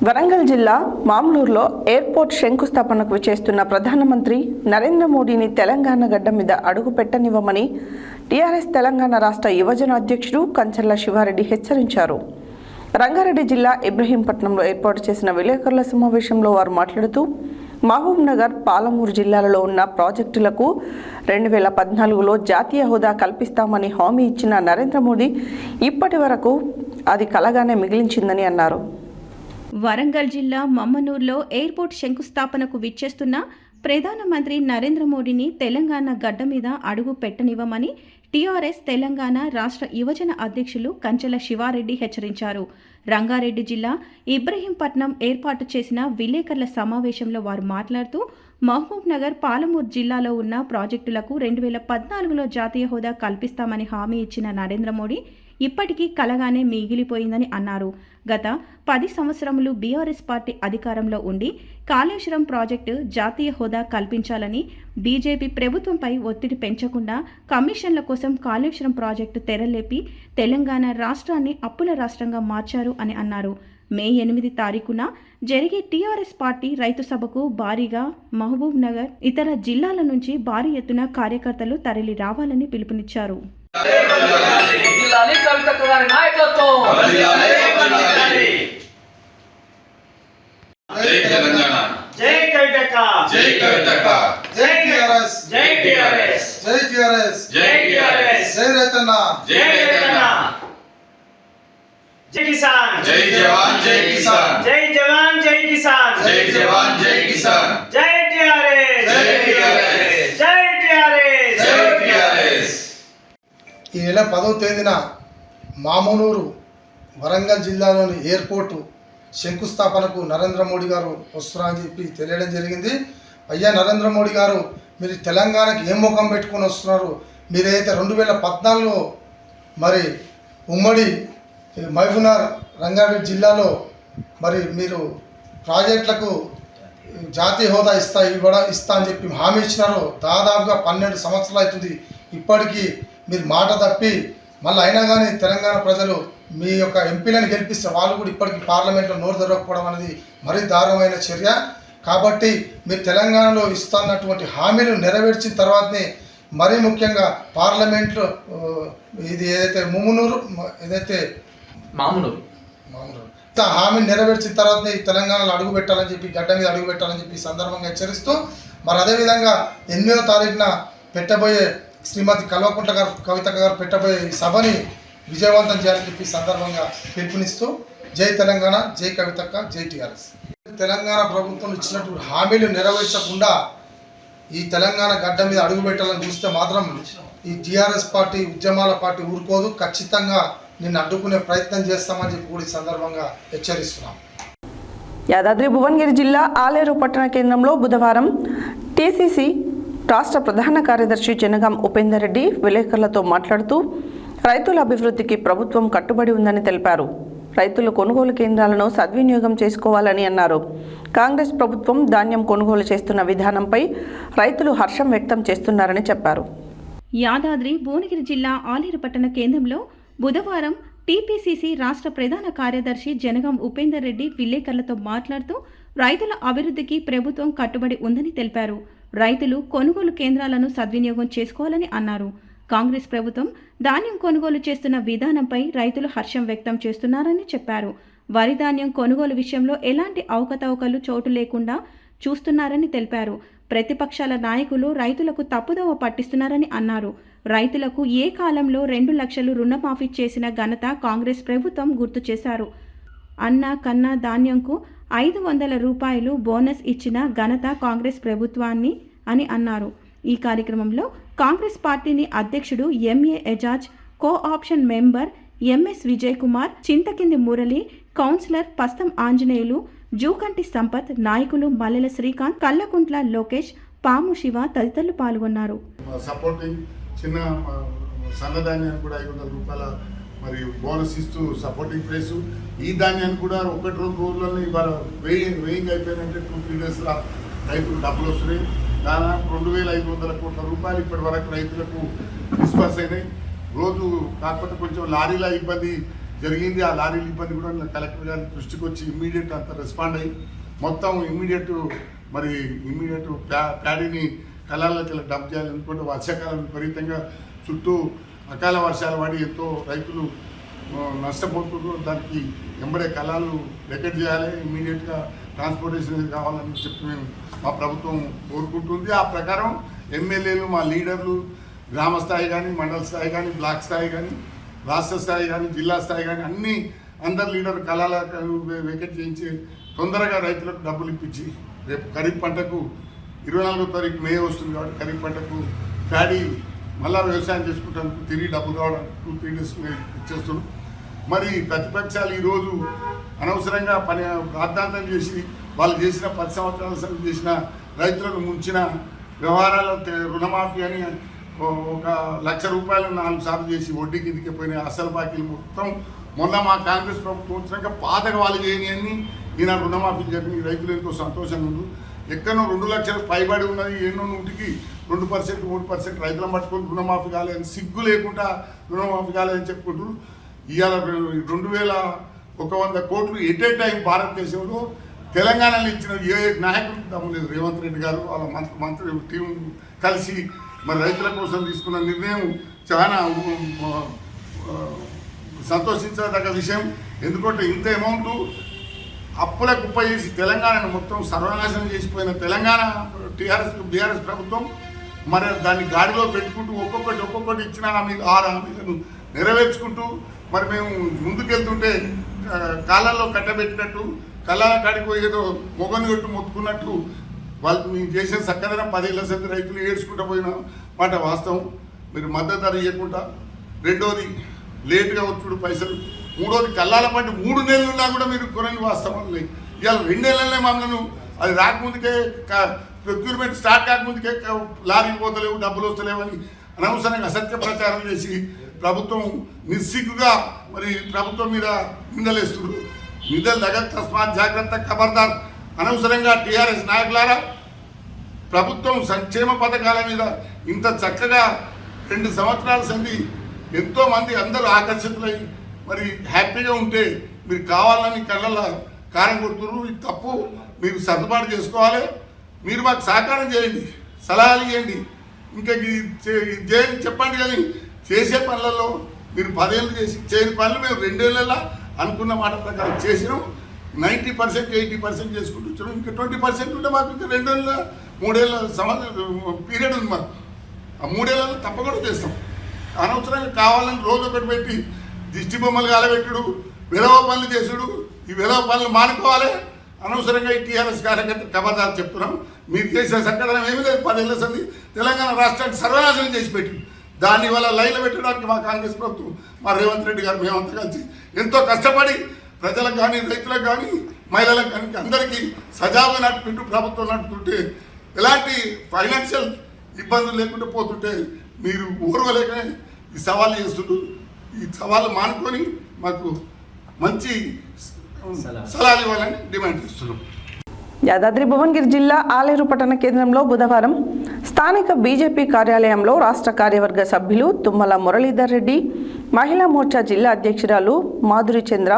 వరంగల్ జిల్లా మామ్లూరులో ఎయిర్పోర్ట్ శంకుస్థాపనకు విచ్చేస్తున్న ప్రధానమంత్రి నరేంద్ర మోడీని తెలంగాణ గడ్డ మీద అడుగు పెట్టనివ్వమని టీఆర్ఎస్ తెలంగాణ రాష్ట్ర యువజన అధ్యక్షుడు కంచర్ల శివారెడ్డి హెచ్చరించారు. రంగారెడ్డి జిల్లా ఇబ్రహీంపట్నంలో ఏర్పాటు చేసిన విలేకరుల సమావేశంలో వారు మాట్లాడుతూ మహబూబ్ నగర్, పాలమూరు జిల్లాలలో ఉన్న ప్రాజెక్టులకు 2014లో జాతీయ హోదా కల్పిస్తామని హామీ ఇచ్చిన నరేంద్ర మోడీ ఇప్పటి వరకు అది కలగానే మిగిలించిందని అన్నారు. వరంగల్ జిల్లా మమ్మనూరులో ఎయిర్పోర్ట్ శంకుస్థాపనకు విచ్చేస్తున్న ప్రధానమంత్రి నరేంద్ర మోడీని తెలంగాణ గడ్డ మీద అడుగు పెట్టనివ్వమని టీఆర్ఎస్ తెలంగాణ రాష్ట్ర యువజన అధ్యక్షులు కంచెల శివారెడ్డి హెచ్చరించారు. రంగారెడ్డి జిల్లా ఇబ్రహీంపట్నం ఏర్పాటు చేసిన విలేకరుల సమావేశంలో వారు మాట్లాడుతూ మహబూబ్ నగర్, పాలమూరు జిల్లాలో ఉన్న ప్రాజెక్టులకు 2014లో జాతీయ హోదా కల్పిస్తామని హామీ ఇచ్చిన నరేంద్ర మోడీ ఇప్పటికీ కలగానే మిగిలిపోయిందని అన్నారు. గత 10 సంవత్సరములు బీఆర్ఎస్ పార్టీ అధికారంలో ఉండి కాళేశ్వరం ప్రాజెక్టు జాతీయ హోదా కల్పించాలని బీజేపీ ప్రభుత్వంపై ఒత్తిడి పెంచకుండా కమిషన్ల కోసం కాళేశ్వరం ప్రాజెక్టు తెరలేపి తెలంగాణ రాష్ట్రాన్ని అప్పుల రాష్ట్రంగా మార్చారు అని అన్నారు. మే 8 తారీఖున జరిగే టీఆర్ఎస్ పార్టీ రైతు సభకు భారీగా మహబూబ్ నగర్, ఇతర జిల్లాల నుంచి భారీ ఎత్తున కార్యకర్తలు తరలి రావాలని పిలుపునిచ్చారు. जय किसान, जय जवान, जय किसान, जय जवान, जय किसान, जय जवान, जय किसान, जय टीआरएस, जय टीआरएस, जय टीआरएस, जय टीआरएस। ఈ నెల 10వ తేదీన మామునూరు వరంగల్ జిల్లాలోని ఎయిర్పోర్టు శంకుస్థాపనకు నరేంద్ర మోడీ గారు వస్తున్నారని చెప్పి తెలియడం జరిగింది. అయ్యా నరేంద్ర మోడీ గారు, మీరు తెలంగాణకి ఏం ముఖం పెట్టుకొని వస్తున్నారు? మీరైతే 2014లో మరి ఉమ్మడి మహబూబ్నగర్, రంగారెడ్డి జిల్లాలో మరి మీరు ప్రాజెక్టులకు జాతీయ హోదా ఇస్తా అని చెప్పి హామీ ఇచ్చినారు. దాదాపుగా 12 సంవత్సరాలు అవుతుంది. ఇప్పటికీ మీరు మాట తప్పి మళ్ళీ అయినా కానీ తెలంగాణ ప్రజలు మీ యొక్క ఎంపీలను గెలిపిస్తే వాళ్ళు కూడా ఇప్పటికీ పార్లమెంట్లో నోరు తెరవకపోవడం అనేది మరీ దారుణమైన చర్య. కాబట్టి మీరు తెలంగాణలో ఇస్తున్నటువంటి హామీలు నెరవేర్చిన తర్వాతనే మరీ ముఖ్యంగా పార్లమెంట్లో ఇది ఏదైతే మామునూరు హామీని నెరవేర్చిన తర్వాతనే తెలంగాణలో అడుగు పెట్టాలని చెప్పి, గడ్డ మీద అడుగు పెట్టాలని చెప్పి సందర్భంగా హెచ్చరిస్తూ, మరి అదేవిధంగా 8వ తారీఖున పెట్టబోయే శ్రీమతి కల్వకుంట్ల గారు, కవిత గారు పెట్టబోయే ఈ సభని విజయవంతం చేయాలని చెప్పి సందర్భంగా పిలుపునిస్తూ, జై తెలంగాణ, జై కవితక్క, జై టీఆర్ఎస్. తెలంగాణ ప్రభుత్వం ఇచ్చినటువంటి హామీలు నెరవేర్చకుండా ఈ తెలంగాణ గడ్డ మీద అడుగు పెట్టాలని చూస్తే మాత్రం ఈ టీఆర్ఎస్ పార్టీ, ఉద్యమాల పార్టీ ఊరుకోదు. ఖచ్చితంగా నిన్ను అడ్డుకునే ప్రయత్నం చేస్తామని చెప్పి కూడా ఈ సందర్భంగా హెచ్చరిస్తున్నాం. యాదాద్రి భువనగిరి జిల్లా ఆలేరు పట్టణ కేంద్రంలో బుధవారం టీసీసీ రాష్ట్ర ప్రధాన కార్యదర్శి జనగాం ఉపేందర్ రెడ్డి విలేకరులతో మాట్లాడుతూ రైతుల అభివృద్ధికి ప్రభుత్వం కట్టుబడి ఉందని తెలిపారు. రైతులు కొనుగోలు కేంద్రాలను సద్వినియోగం చేసుకోవాలని అన్నారు. కాంగ్రెస్ ప్రభుత్వం ధాన్యం కొనుగోలు చేస్తున్న విధానంపై రైతులు హర్షం వ్యక్తం చేస్తున్నారని చెప్పారు. యాదాద్రి భువనగిరి జిల్లా ఆలేరు పట్టణ కేంద్రంలో బుధవారం టీపీసీసీ రాష్ట్ర ప్రధాన కార్యదర్శి జనగాం ఉపేందర్ రెడ్డి విలేకరులతో మాట్లాడుతూ రైతుల అభివృద్ధికి ప్రభుత్వం కట్టుబడి ఉందని తెలిపారు. రైతులు కొనుగోలు కేంద్రాలను సద్వినియోగం చేసుకోవాలని అన్నారు. కాంగ్రెస్ ప్రభుత్వం ధాన్యం కొనుగోలు చేస్తున్న విధానంపై రైతులు హర్షం వ్యక్తం చేస్తున్నారని చెప్పారు. వరి ధాన్యం కొనుగోలు విషయంలో ఎలాంటి అవకతవకలు చోటు లేకుండా చూస్తున్నారని తెలిపారు. ప్రతిపక్షాల నాయకులు రైతులకు తప్పుదోవ పట్టిస్తున్నారని అన్నారు. రైతులకు ఏ కాలంలో 2 లక్షలు రుణమాఫీ చేసిన ఘనత కాంగ్రెస్ ప్రభుత్వం గుర్తు చేశారు. అన్న కన్నా ధాన్యంకు 500 రూపాయలు బోనస్ ఇచ్చిన ఘనత కాంగ్రెస్ ప్రభుత్వాన్ని అని అన్నారు. ఈ కార్యక్రమంలో కాంగ్రెస్ పార్టీని అధ్యక్షుడు MA Ejaz, co option member MS Vijay Kumar, Chinthakindi Murali, councillor Pastham Anjaneyulu, Jukanti Sampath, నాయకులు మల్లెల శ్రీకాంత్, కల్లకుంట్ల లోకేష్, పాము శివ తదితరులు పాల్గొన్నారు. సపోర్టింగ్ చిన్న సన్నధాన్యాన్ని కూడా 500 రూపాయల మరి బోనస్ ఇస్తూ సపోర్టింగ్ ప్రైస్. ఈ ధాన్యాన్ని కూడా 1-2 రోజులలో ఇవాళ వెయింగ్ అయిపోయినంటే 2-3 డేస్లో రైతులు డబ్బులు వస్తున్నాయి. దాదాపు 2500 కోట్ల రూపాయలు ఇప్పటి వరకు రైతులకు డిస్పర్స్ అయినాయి. రోజు కాకపోతే కొంచెం లారీల ఇబ్బంది జరిగింది. ఆ లారీల ఇబ్బంది కూడా కలెక్టర్ గారి దృష్టికి వచ్చి ఇమ్మీడియట్ అంత రెస్పాండ్ అయ్యి మొత్తం ఇమ్మీడియట్ ప్యాడీని కళాలకి డంప్ చేయాలి. ఎందుకంటే వర్షాకాలం విపరీతంగా చుట్టూ అకాల వర్షాలు పడి ఎంతో రైతులు నష్టపోతున్నారు. దానికి ఎంబడే కళాలు వెకెట్ చేయాలి, ఇమ్మీడియట్గా ట్రాన్స్పోర్టేషన్ కావాలని చెప్పి మేము మా ప్రభుత్వం కోరుకుంటుంది. ఆ ప్రకారం ఎమ్మెల్యేలు, మా లీడర్లు గ్రామ స్థాయి కానీ, మండల స్థాయి కానీ, బ్లాక్ స్థాయి కానీ, రాష్ట్ర స్థాయి కానీ, జిల్లా స్థాయి కానీ అందరు లీడర్ కళాల వెకెట్ చేయించి తొందరగా రైతులకు డబ్బులు ఇప్పించి రేపు ఖరీఫ్ పంటకు 24వ తారీఖు మే వస్తుంది కాబట్టి ఖరీఫ్ పంటకు ప్యాడీ మళ్ళా వ్యవసాయం చేసుకుంటానికి తిరిగి డబ్బులు రావడానికి 2-3 డేస్ ఇచ్చేస్తున్నాం. మరి ప్రతిపక్షాలు ఈరోజు అనవసరంగా రాద్ధాంతం చేసి వాళ్ళు చేసిన 10 సంవత్సరాల చేసిన రైతులను ముంచిన వ్యవహారాల రుణమాఫీ అని 1 లక్ష రూపాయలు 4 సార్లు చేసి వడ్డీ కిందికి పోయిన అసలు బాకీలు మొత్తం మొన్న మా కాంగ్రెస్ ప్రభుత్వం వచ్చినాక పాతగా వాళ్ళు చేయని అన్ని ఈనాడు రుణమాఫీ జరిగి రైతులు ఎంతో సంతోషంగా ఉంది. ఎక్కడో 2 లక్షలు పైబడి ఉన్నది, ఎన్నో 100%, 3% రైతులను పట్టుకొని రుణమాఫీ కాలేదని సిగ్గు లేకుండా రుణమాఫీ కాలేదని చెప్పుకుంటారు. ఇవాళ 2100 కోట్లు ఎట్ ఏ టైం భారతదేశంలో తెలంగాణలో ఇచ్చిన ఏ నాయకుడికి దమ్మలేదు. రేవంత్ రెడ్డి గారు వాళ్ళ మంత్రి టీం కలిసి మరి రైతుల కోసం తీసుకున్న నిర్ణయం చాలా సంతోషించదగ్గ విషయం. ఎందుకంటే ఇంత అమౌంట్ అప్పుల కుప్ప చేసి తెలంగాణను మొత్తం సర్వనాశనం చేసిపోయిన తెలంగాణ బీఆర్ఎస్ ప్రభుత్వం మరి దాన్ని గాడిలో పెట్టుకుంటూ ఒక్కొక్కటి ఇచ్చిన హామీలు 6 హామీలను నెరవేర్చుకుంటూ మరి మేము ముందుకెళ్తుంటే కాలాల్లో కట్టబెట్టినట్టు కళా కాడికి ఏదో మొగని కొట్టు మొత్తుకున్నట్టు వాళ్ళకి మేము చేసిన చక్కదనం 10 ఏళ్ల సంది రైతులు ఏడ్చుకుంటూ పోయిన మాట వాస్తవం. మీరు మద్దతు ధర ఇవ్వకుండా, రెండోది లేటుగా వచ్చుడు పైసలు, మూడోది కల్లాల పంట 3 నెలలున్నా కూడా మీరు కొనని వాస్తవం లేదు. ఇవాళ 2 నెలలనే మమ్మల్ని అది రాకముందుకే ప్రొక్యూర్మెంట్ స్టార్ట్ కాకముందుకే లారీలు పోతలేవు, డబ్బులు వస్తలేవని అనవసరంగా అసత్య ప్రచారం చేసి ప్రభుత్వం నిస్సిగ్గుగా మరి ప్రభుత్వం మీద నిందలేస్తున్నారు. నిందలు దగ్గర తస్మాత్ జాగ్రత్త ఖబర్దార్. అనవసరంగా టీఆర్ఎస్ నాయకులారా ప్రభుత్వం సంక్షేమ పథకాల మీద ఇంత చక్కగా 2 సంవత్సరాల సంది ఎంతోమంది అందరూ ఆకర్షితులై మరి హ్యాపీగా ఉంటే మీరు కావాలని కళ్ళల్లో కారం కొడుతున్నారు. ఇది తప్పు, మీరు సర్దుబాటు చేసుకోవాలి. మీరు మాకు సహకారం చేయండి, సలహాలు ఇవ్వండి, ఇంకా చేయండి చెప్పండి. కానీ చేసే పనులలో మీరు 10 ఏళ్ళు చేసి చేయని పనులు మేము 2 ఏళ్ళలో అనుకున్న మాట ప్రకారం చేసినాం. 90%, 80% చేసుకుంటూ వచ్చాం. ఇంకా 20% ఉంటే మాకు ఇంకా 2 ఏళ్ళ 3 ఏళ్ళ పీరియడ్ ఉంది మాకు. ఆ 3 ఏళ్ళలో తప్పకుండా చేస్తాం. అనవసరంగా కావాలని రోజు ఒకటి పెట్టి దిష్టి బొమ్మలు కాలబెట్టుడు, విలువ పనులు చేసుడు, ఈ విలువ పనులు మానుకోవాలి. అనవసరంగా ఈ టీఆర్ఎస్ కార్యకర్త ఖబర్దారు చెప్తున్నాం. మీరు చేసిన సంకటన ఏమీ లేదు. 10 ఏళ్ళ సంది తెలంగాణ రాష్ట్రానికి సర్వనాశనం చేసి పెట్టి దాని వల్ల లైన్లో పెట్టడానికి మా కాంగ్రెస్ ప్రభుత్వం, మా రేవంత్ రెడ్డి గారు మేమంతా కలిసి ఎంతో కష్టపడి ప్రజలకు కానీ, రైతులకు కానీ, మహిళలకు కానీ అందరికీ సజావుగా నడుపుకుంటూ ప్రభుత్వం నడుపుతుంటే ఎలాంటి ఫైనాన్షియల్ ఇబ్బందులు లేకుండా పోతుంటే మీరు ఊరవలేక ఈ సవాళ్ళు చేస్తుంటూ ఈ సవాళ్ళు మానుకొని మాకు మంచి సలహాలు ఇవ్వాలని డిమాండ్ చేస్తున్నాం. యాదాద్రి భువనగిరి జిల్లా ఆలేరు పట్టణ కేంద్రంలో బుధవారం స్థానిక బీజేపీ కార్యాలయంలో రాష్ట్ర కార్యవర్గ సభ్యులు తుమ్మల మురళీధర్ రెడ్డి, మహిళా మోర్చా జిల్లా అధ్యక్షురాలు మాధురి చంద్ర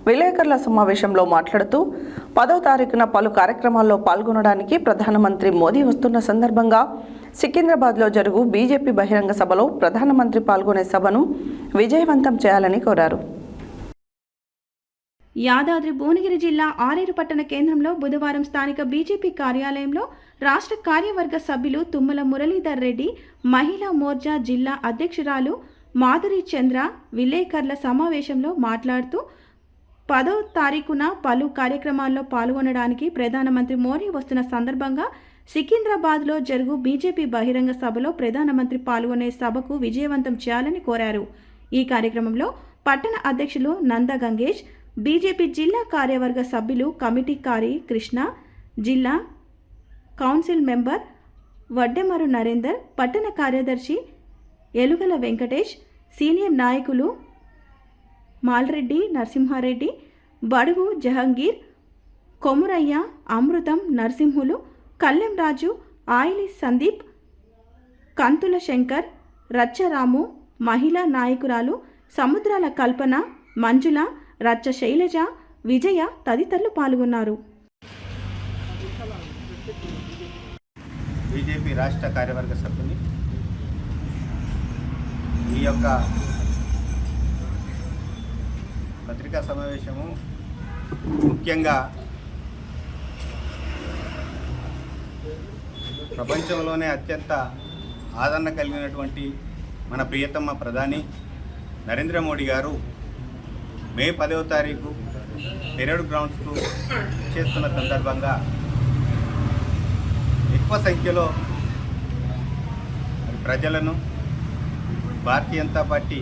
విలేకరుల సమావేశంలో మాట్లాడుతూ 10వ తారీఖున పలు కార్యక్రమాల్లో పాల్గొనడానికి ప్రధానమంత్రి మోదీ వస్తున్న సందర్భంగా సికింద్రాబాద్లో జరుగు బీజేపీ బహిరంగ సభలో ప్రధానమంత్రి పాల్గొనే సభను విజయవంతం చేయాలని కోరారు. యాదాద్రి భువనగిరి జిల్లా ఆలేరు పట్టణ కేంద్రంలో బుధవారం స్థానిక బీజేపీ కార్యాలయంలో రాష్ట్ర కార్యవర్గ సభ్యులు తుమ్మల మురళీధర్ రెడ్డి, మహిళా మోర్చా జిల్లా అధ్యక్షురాలు మాధురి చంద్ర విలేకరుల సమావేశంలో మాట్లాడుతూ 10వ తారీఖున పలు కార్యక్రమాల్లో పాల్గొనడానికి ప్రధానమంత్రి మోదీ వస్తున్న సందర్భంగా సికింద్రాబాద్లో జరుగు బీజేపీ బహిరంగ సభలో ప్రధానమంత్రి పాల్గొనే సభకు విజయవంతం చేయాలని కోరారు. ఈ కార్యక్రమంలో పట్టణ అధ్యక్షులు నంద గంగేష్, బీజేపీ జిల్లా కార్యవర్గ సభ్యులు కమిటీ కారి కృష్ణ, జిల్లా కౌన్సిల్ మెంబర్ వడ్డెమరు నరేందర్, పట్టణ కార్యదర్శి ఎలుగల వెంకటేష్, సీనియర్ నాయకులు మాల్రెడ్డి నరసింహారెడ్డి, బడుగు జహంగీర్, కొమురయ్య, అమృతం, నరసింహులు, కల్లెం రాజు, ఆయిలి సందీప్, కంతుల శంకర్, రచ్చరాము, మహిళా నాయకురాలు సముద్రాల కల్పన, మంజుల, రచ్చ శైలజ, విజయ తదితరులు పాల్గొన్నారు. బీజేపీ రాష్ట్ర కార్యవర్గ సభ్యుని ఈ యొక్క పత్రికా సమావేశము ముఖ్యంగా ప్రపంచంలోనే అత్యంత ఆదరణ కలిగినటువంటి మన ప్రియతమ ప్రధాని నరేంద్ర మోడీ గారు మే 10వ తారీఖు పెరేడ్ గ్రౌండ్స్కు చేస్తున్న సందర్భంగా ఎక్కువ సంఖ్యలో ప్రజలను భారతీయ జనతా పార్టీ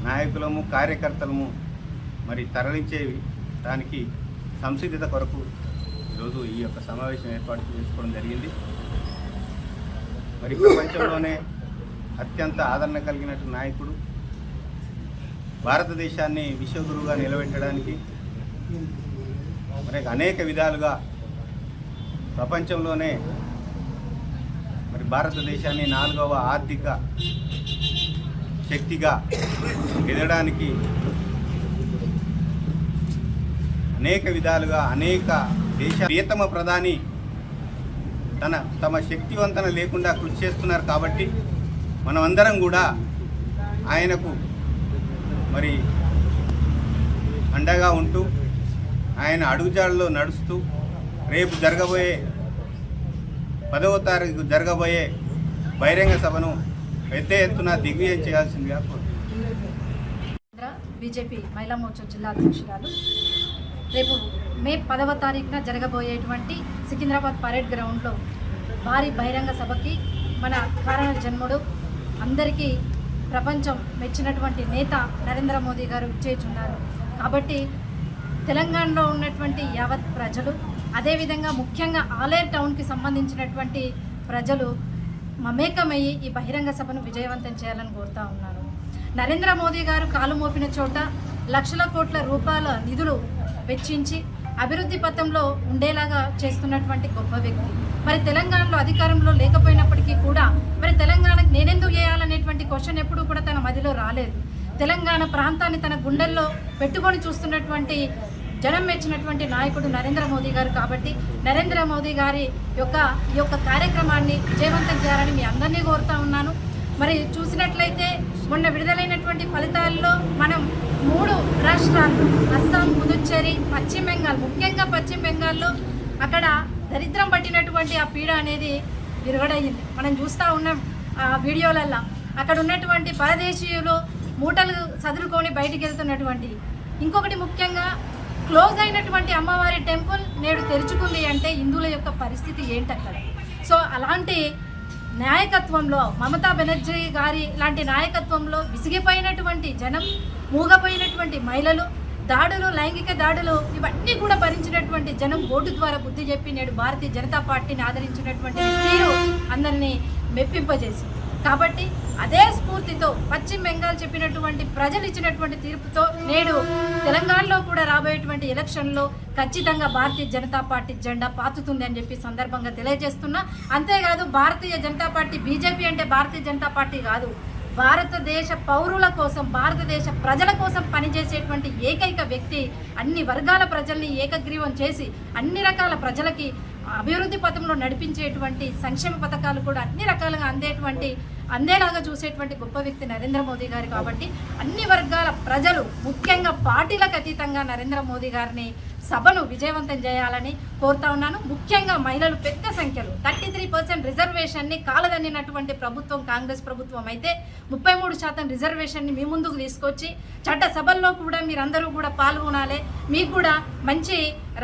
నాయకులము కార్యకర్తలము మరి తరలించేవి దానికి సంసిద్ధత కొరకు ఈరోజు ఈ యొక్క సమావేశం ఏర్పాటు చేసుకోవడం జరిగింది. మరి ప్రపంచంలోనే అత్యంత ఆదరణ కలిగిన నాయకుడు, భారతదేశాన్ని విశ్వగురువుగా నిలబెట్టడానికి మరి అనేక విధాలుగా ప్రపంచంలోనే మరి భారతదేశాన్ని 4వ ఆర్థిక శక్తిగా ఎదగడానికి అనేక విధాలుగా అనేక ప్రియతమ ప్రధాని తమ శక్తివంతన లేకుండా కృషి చేస్తున్నారు. కాబట్టి మనమందరం కూడా ఆయనకు మరి అండగా ఉంటూ ఆయన అడుగుజాడలో నడుస్తూ రేపు జరగబోయే 10వ తారీఖు జరగబోయే బహిరంగ సభను పెద్ద ఎత్తున దిగ్విజయం చేయాల్సిందిగా బీజేపీ మహిళా మోర్చా జిల్లా అధ్యక్షురాలు. రేపు మే 10వ తారీఖున జరగబోయేటువంటి సికింద్రాబాద్ పరేడ్ గ్రౌండ్లో భారీ బహిరంగ సభకి మన కారణ జన్ముడు, అందరికీ ప్రపంచం మెచ్చినటువంటి నేత నరేంద్ర మోదీ గారు ఇచ్చేస్తున్నారు. కాబట్టి తెలంగాణలో ఉన్నటువంటి యావత్ ప్రజలు, అదేవిధంగా ముఖ్యంగా ఆలేరు టౌన్కి సంబంధించినటువంటి ప్రజలు మమేకమయ్యి ఈ బహిరంగ సభను విజయవంతం చేయాలని కోరుతా ఉన్నారు. నరేంద్ర మోదీ గారు కాలు మోపిన చోట లక్షల కోట్ల రూపాయల నిధులు వెచ్చించి అభివృద్ధి పథంలో ఉండేలాగా చేస్తున్నటువంటి గొప్ప వ్యక్తి. మరి తెలంగాణలో అధికారంలో లేకపోయినప్పటికీ కూడా మరి తెలంగాణకు నేనెందుకు చేయాలనేటువంటి క్వశ్చన్ ఎప్పుడూ కూడా తన మదిలో రాలేదు. తెలంగాణ ప్రాంతాన్ని తన గుండెల్లో పెట్టుకొని చూస్తున్నటువంటి జనం మెచ్చినటువంటి నాయకుడు నరేంద్ర మోదీ గారు. కాబట్టి నరేంద్ర మోదీ గారి ఈ యొక్క కార్యక్రమాన్ని విజయవంతం చేయాలని మీ అందరినీ కోరుతా ఉన్నాను. మరి చూసినట్లయితే మొన్న విడుదలైనటువంటి ఫలితాల్లో మనం 3 రాష్ట్రాలు అస్సాం, పుదుచ్చేరి, పశ్చిమ బెంగాల్, ముఖ్యంగా పశ్చిమ బెంగాల్లో అక్కడ దరిద్రం పట్టినటువంటి ఆ పీడ అనేది విరుగడయ్యింది. మనం చూస్తూ ఉన్నాం వీడియోలల్లో. అక్కడ ఉన్నటువంటి పరదేశీయులు మూటలు సదురుకొని బయటికి వెళ్తున్నటువంటి, ఇంకొకటి ముఖ్యంగా క్లోజ్ అయినటువంటి అమ్మవారి టెంపుల్ నేడు తెరుచుకుంది అంటే హిందువుల యొక్క పరిస్థితి ఏంటక్కడ. సో అలాంటి నాయకత్వంలో మమతా బెనర్జీ గారి లాంటి నాయకత్వంలో విసిగిపోయినటువంటి జనం, మూగపోయినటువంటి మహిళలు, దాడులు, లైంగిక దాడులు ఇవన్నీ కూడా భరించినటువంటి జనం ఓటు ద్వారా బుద్ధి చెప్పి నేడు భారతీయ జనతా పార్టీని ఆదరించినటువంటి తీరు అందరినీ మెప్పింపజేసింది. కాబట్టి అదే స్ఫూర్తితో పశ్చిమ బెంగాల్ చెప్పినటువంటి ప్రజలు ఇచ్చినటువంటి తీర్పుతో నేడు తెలంగాణలో కూడా రాబోయేటువంటి ఎలక్షన్లో ఖచ్చితంగా భారతీయ జనతా పార్టీ జెండా పాతుతుంది అని చెప్పి సందర్భంగా తెలియజేస్తున్నా. అంతేకాదు భారతీయ జనతా పార్టీ, బీజేపీ అంటే భారతీయ జనతా పార్టీ కాదు, భారతదేశ పౌరుల కోసం, భారతదేశ ప్రజల కోసం పనిచేసేటువంటి ఏకైక వ్యక్తి. అన్ని వర్గాల ప్రజల్ని ఏకగ్రీవం చేసి అన్ని రకాల ప్రజలకి అభివృద్ధి పథంలో నడిపించేటువంటి సంక్షేమ పథకాలు కూడా అన్ని రకాలుగా అందేలాగా చూసేటువంటి గొప్ప వ్యక్తి నరేంద్ర మోదీ గారు. కాబట్టి అన్ని వర్గాల ప్రజలు, ముఖ్యంగా పార్టీలకు అతీతంగా నరేంద్ర మోదీ గారిని సభను విజయవంతం చేయాలని కోరుతా ఉన్నాను. ముఖ్యంగా మహిళలు పెద్ద సంఖ్యలో 33% రిజర్వేషన్ని కాలదన్నినటువంటి ప్రభుత్వం కాంగ్రెస్ ప్రభుత్వం అయితే 33% రిజర్వేషన్ని మీ ముందుకు తీసుకొచ్చి చట్ట సభల్లో కూడా మీరందరూ కూడా పాల్గొనాలి, మీకు కూడా మంచి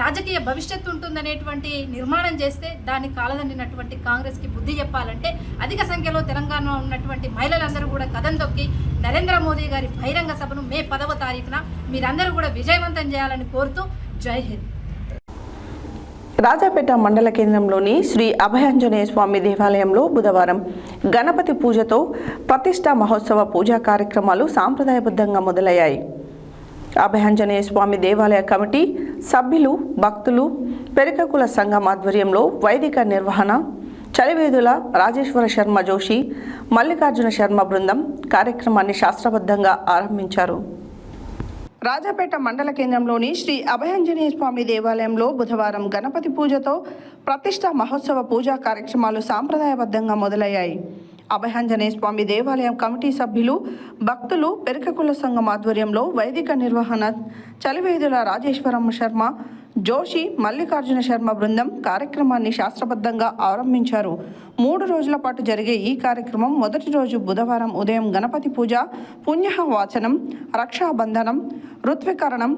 రాజకీయ భవిష్యత్తు ఉంటుందనేటువంటి నిర్మాణం చేస్తే దాన్ని కాలదన్నినటువంటి కాంగ్రెస్కి బుద్ధి చెప్పాలంటే అధిక సంఖ్యలో తెలంగాణలో ఉన్నటువంటి మహిళలందరూ కూడా కదం తొక్కి నరేంద్ర మోదీ గారి బహిరంగ సభను మే 10వ తారీఖున మీరందరూ కూడా విజయవంతం చేయాలని కోరుతూ జై హింద్. రాజాపేట మండల కేంద్రంలోని శ్రీ అభయాంజనేయ స్వామి దేవాలయంలో బుధవారం గణపతి పూజతో ప్రతిష్ఠా మహోత్సవ పూజా కార్యక్రమాలు సాంప్రదాయబద్ధంగా మొదలయ్యాయి. అభయాంజనేయ స్వామి దేవాలయ కమిటీ సభ్యులు, భక్తులు, పెరికకుల సంఘం ఆధ్వర్యంలో వైదిక నిర్వహణ చలివేదుల రాజేశ్వర శర్మ జోషి, మల్లికార్జున శర్మ బృందం కార్యక్రమాన్ని శాస్త్రబద్ధంగా ఆరంభించారు. రాజాపేట మండల కేంద్రంలోని శ్రీ అభయాంజనేయ స్వామి దేవాలయంలో బుధవారం గణపతి పూజతో ప్రతిష్ఠా మహోత్సవ పూజా కార్యక్రమాలు సాంప్రదాయబద్ధంగా మొదలయ్యాయి. అభయాంజనేయ స్వామి దేవాలయం కమిటీ సభ్యులు, భక్తులు, పెరికకుల సంఘం ఆధ్వర్యంలో వైదిక నిర్వహణ చలివేదుల రాజేశ్వరమ్మ శర్మ జోషి, మల్లికార్జున శర్మ బృందం కార్యక్రమాన్ని శాస్త్రబద్ధంగా ఆరంభించారు. 3 రోజుల పాటు జరిగే ఈ కార్యక్రమం మొదటి రోజు బుధవారం ఉదయం గణపతి పూజ, పుణ్యవాచనం, రక్షాబంధనం, ఋత్వికరణం,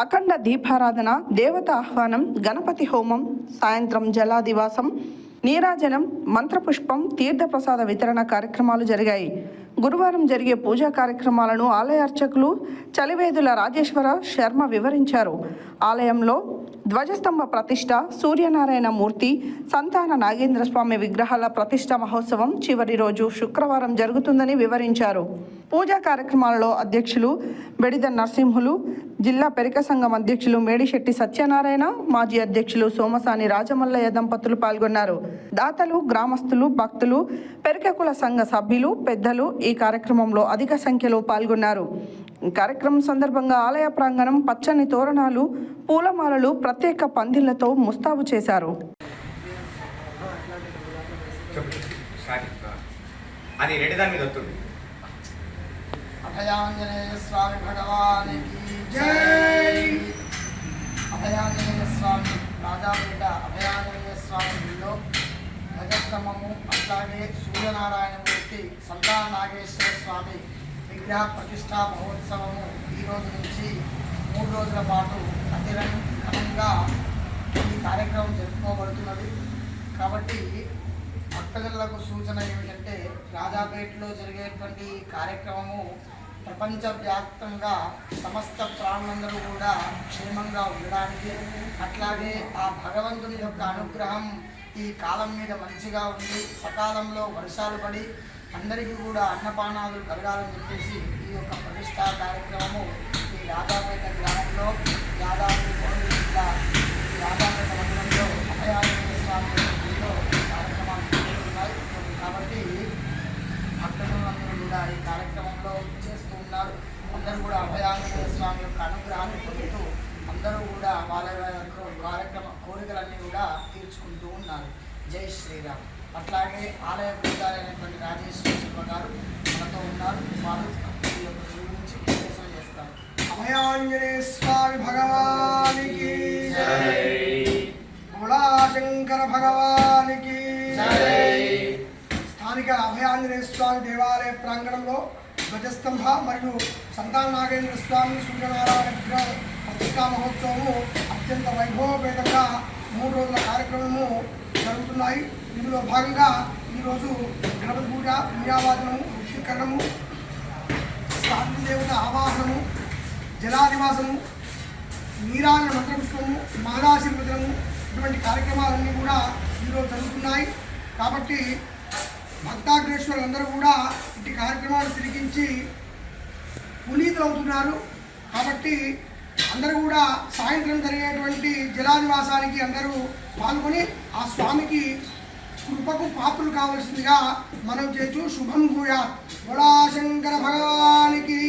అఖండ దీపారాధన, దేవత ఆహ్వానం, గణపతి హోమం, సాయంత్రం జలాదివాసం, నీరాజనం, మంత్రపుష్పం, తీర్థప్రసాద వితరణ కార్యక్రమాలు జరిగాయి. గురువారం జరిగే పూజా కార్యక్రమాలను ఆలయ అర్చకులు చలివేదుల రాజేశ్వర శర్మ వివరించారు. ఆలయంలో ధ్వజస్తంభ ప్రతిష్ఠ, సూర్యనారాయణ మూర్తి, సంతాన నాగేంద్ర స్వామి విగ్రహాల ప్రతిష్ఠ మహోత్సవం చివరి రోజు శుక్రవారం జరుగుతుందని వివరించారు. పూజా కార్యక్రమాలలో అధ్యక్షులు బెడిద నరసింహులు, జిల్లా పెరిక సంఘం అధ్యక్షులు మేడిశెట్టి సత్యనారాయణ, మాజీ అధ్యక్షులు సోమసాని రాజమల్లయ్య దంపతులు పాల్గొన్నారు. దాతలు, గ్రామస్తులు, భక్తులు, పెరికకుల సంఘ సభ్యులు, పెద్దలు ఈ కార్యక్రమంలో అధిక సంఖ్యలో పాల్గొన్నారు. ఈ కార్యక్రమం సందర్భంగా ఆలయ ప్రాంగణం పచ్చని తోరణాలు, పూలమాలలు, ప్రత్యేక పందిళ్లతో ముస్తాబు చేశారు. అది రెడ్డి దాని మీద వస్తుంది. అభయాంజనేయ స్వామి భగవానికి జై. అభయాంజనేయ స్వామి రాజాపేట అభయాంజనేయ స్వామి గుడిలో ధ్వజస్తంభము, అట్లాగే సూర్యనారాయణమూర్తి, సంతాన నాగేశ్వర స్వామి విగ్రహ ప్రతిష్టా మహోత్సవము ఈ రోజు నుంచి 3 రోజుల పాటు ఘనంగా ఈ కార్యక్రమం జరుపుకోబడుతున్నది. కాబట్టి భక్తజనులకు సూచన ఏమిటంటే, రాజాపేటలో జరిగేటువంటి కార్యక్రమము ప్రపంచవ్యాప్తంగా సమస్త ప్రాణులందరూ కూడా క్షేమంగా ఉండడానికి, అట్లాగే ఆ భగవంతుని యొక్క అనుగ్రహం ఈ కాలం మీద మంచిగా ఉంది, సకాలంలో వర్షాలు పడి అందరికీ కూడా అన్నపానాలు కలగాలని చెప్పేసి ఈ యొక్క ప్రతిష్టా కార్యక్రమము ఈ రాజాపేట గ్రామంలో యాదాద్రి భువనగిరి జిల్లా రాజాపేట మండలంలో అభయాంజనేయ స్వామి గుడిలో కార్యక్రమాలు జరుగుతున్నాయి. కాబట్టి భక్తులందరూ కూడా ఈ కార్యక్రమంలో చేస్తూ ఉన్నారు. అందరూ కూడా అభయాంజనేయ స్వామి యొక్క అనుగ్రహాన్ని పొందుతూ అందరూ కూడా వాళ్ళ కోరికలన్నీ కూడా తీర్చుకుంటూ ఉన్నారు. జై శ్రీరామ్. అట్లాగే ఆలయ పూజారైనటువంటి రాజేశ్వర శర్మ గారు మనతో ఉన్నారు. వారు ఈ యొక్క గురించి విశ్లేషణ చేస్తారు. అభయాంజనేయ స్వామి భగవానికి భోళాశంకర భగవానికి స్థానిక అభయాంజనేయ స్వామి దేవాలయ ప్రాంగణంలో ధ్వజస్తంభ మరియు సంతాన నాగేంద్ర స్వామి సూర్యనారాయణ విగ్రహ ప్రతిష్టా మహోత్సవము అత్యంత వైభవపేతంగా 3 రోజుల కార్యక్రమము జరుగుతున్నాయి. ఇందులో భాగంగా ఈరోజు గణపతి పూజ, పుణ్యావాదనము, వృష్టికరణము, శాంతి దేవత ఆవాహనము, జలాదివాసము, నీరాజన మంత్రపుష్పము, మహదాశీర్వచనము ఇటువంటి కార్యక్రమాలన్నీ కూడా ఈరోజు జరుగుతున్నాయి. కాబట్టి భక్తాగ్రేశ్వరులందరూ కూడా ఇటు కార్యక్రమాలు తిరిగించి పునీతులవుతున్నారు. కాబట్టి అందరూ కూడా సాయంత్రం జరిగేటువంటి జలాదివాసానికి అందరూ పాల్గొని ఆ స్వామికి కృపకు పాత్రలు కావలసిందిగా మనం చేస్తూ శుభం భూయాత్. భోళాశంకర భగవానికి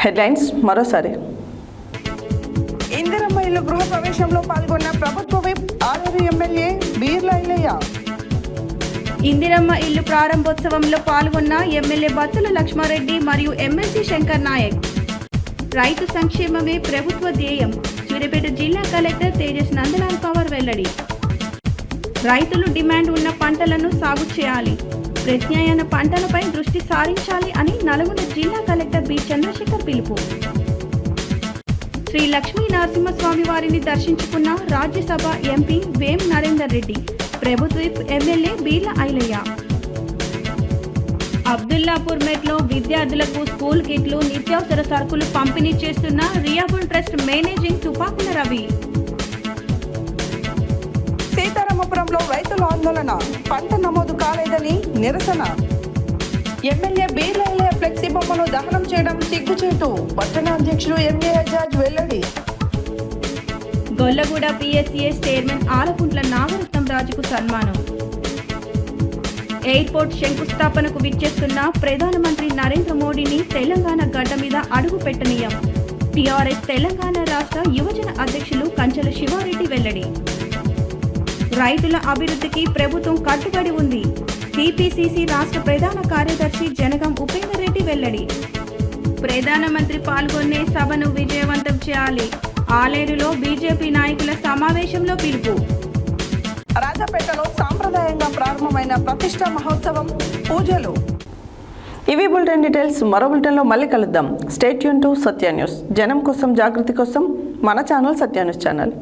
హెడ్లైన్స్ మరోసారి. ఇందిరమ్మ ఇల్లు గృహ ప్రవేశంలో పాల్గొన్న ప్రభుత్వ విప్ ఆలేరు ఎమ్మెల్యే బీర్ల ఐలయ్య. ఇందిరమ్మ ఇల్లు ప్రారంభోత్సవంలో పాల్గొన్న ఎమ్మెల్యే బత్తుల లక్ష్మారెడ్డి మరియు ఎమ్మెల్సీ శంకర్ నాయక్. రైతు సంక్షేమమే ప్రభుత్వ ధ్యేయం. సూర్యాపేట జిల్లా కలెక్టర్ తేజస్ నందలాల్ పవార్ వెల్లడి. రైతులు డిమాండ్ ఉన్న పంటలను సాగు చేయాలి, ప్రత్యామ్నాయ పంటలపై దృష్టి సారించాలి అని నల్గొండ జిల్లా కలెక్టర్ బి చంద్రశేఖర్ పిలుపు. శ్రీ లక్ష్మీ నరసింహస్వామి వారిని దర్శించుకున్న రాజ్యసభ ఎంపీ వేం నరేందర్ రెడ్డి, ప్రభుత్వ ఎమ్మెల్యే బీర్ల ఐలయ్య. అబ్దుల్లాపూర్ మెట్లో విద్యార్థులకు స్కూల్ కిట్లు, నిత్యావసర సరుకులు పంపిణీ చేస్తున్న రియాబుల్ ట్రస్ట్ మేనేజింగ్ తుపాకుల రవి. సీతారామపురంలో రైతుల ఆందోళన, పంట నమోదు కాలేదని నిరసన. ఎమ్మెల్యే బీర్ల ఫ్లెక్సీ బొమ్మను దహనం చేయడం సిగ్గుచేటు, పట్టణ అధ్యక్షులు ఎంఏ జార్జ్ వెల్లడి. గొల్లగూడ పిఎస్సిఎస్ చైర్మన్ ఆలకుంట్ల నాగరత్నం రాజుకు సన్మానం. ఎయిర్పోర్ట్ శంకుస్థాపనకు విచ్చేస్తున్న ప్రధానమంత్రి నరేంద్ర మోడీని తెలంగాణ గడ్డ మీద అడుగు పెట్టనీయం. టీఆర్ఎస్ తెలంగాణ రాష్ట్ర యువజన అధ్యక్షులు కంచెల శివారెడ్డి వెల్లడి. రైతుల అభివృద్ధికి ప్రభుత్వం కట్టుబడి ఉంది. టీపీసీసీ రాష్ట్ర ప్రధాన కార్యదర్శి జనగం ఉపేందర్ రెడ్డి వెల్లడి. ప్రధానమంత్రి పాల్గొనే సభను విజయవంతం చేయాలి. ఆలేరులో బీజేపీ నాయకుల సమావేశంలో పిలుపు. రాజపేటలో సాంప్రదాయంగా ప్రారంభమైన ప్రతిష్ట మహోత్సవం, పూజలు. ఇవి బులెటిన్ డీటెయిల్స్. మరో బులెటిన్లో మళ్ళీ కలుద్దాం. Stay tune to Satya news. జనం కోసం, జాగృతి కోసం మన ఛానల్ సత్య న్యూస్ ఛానల్.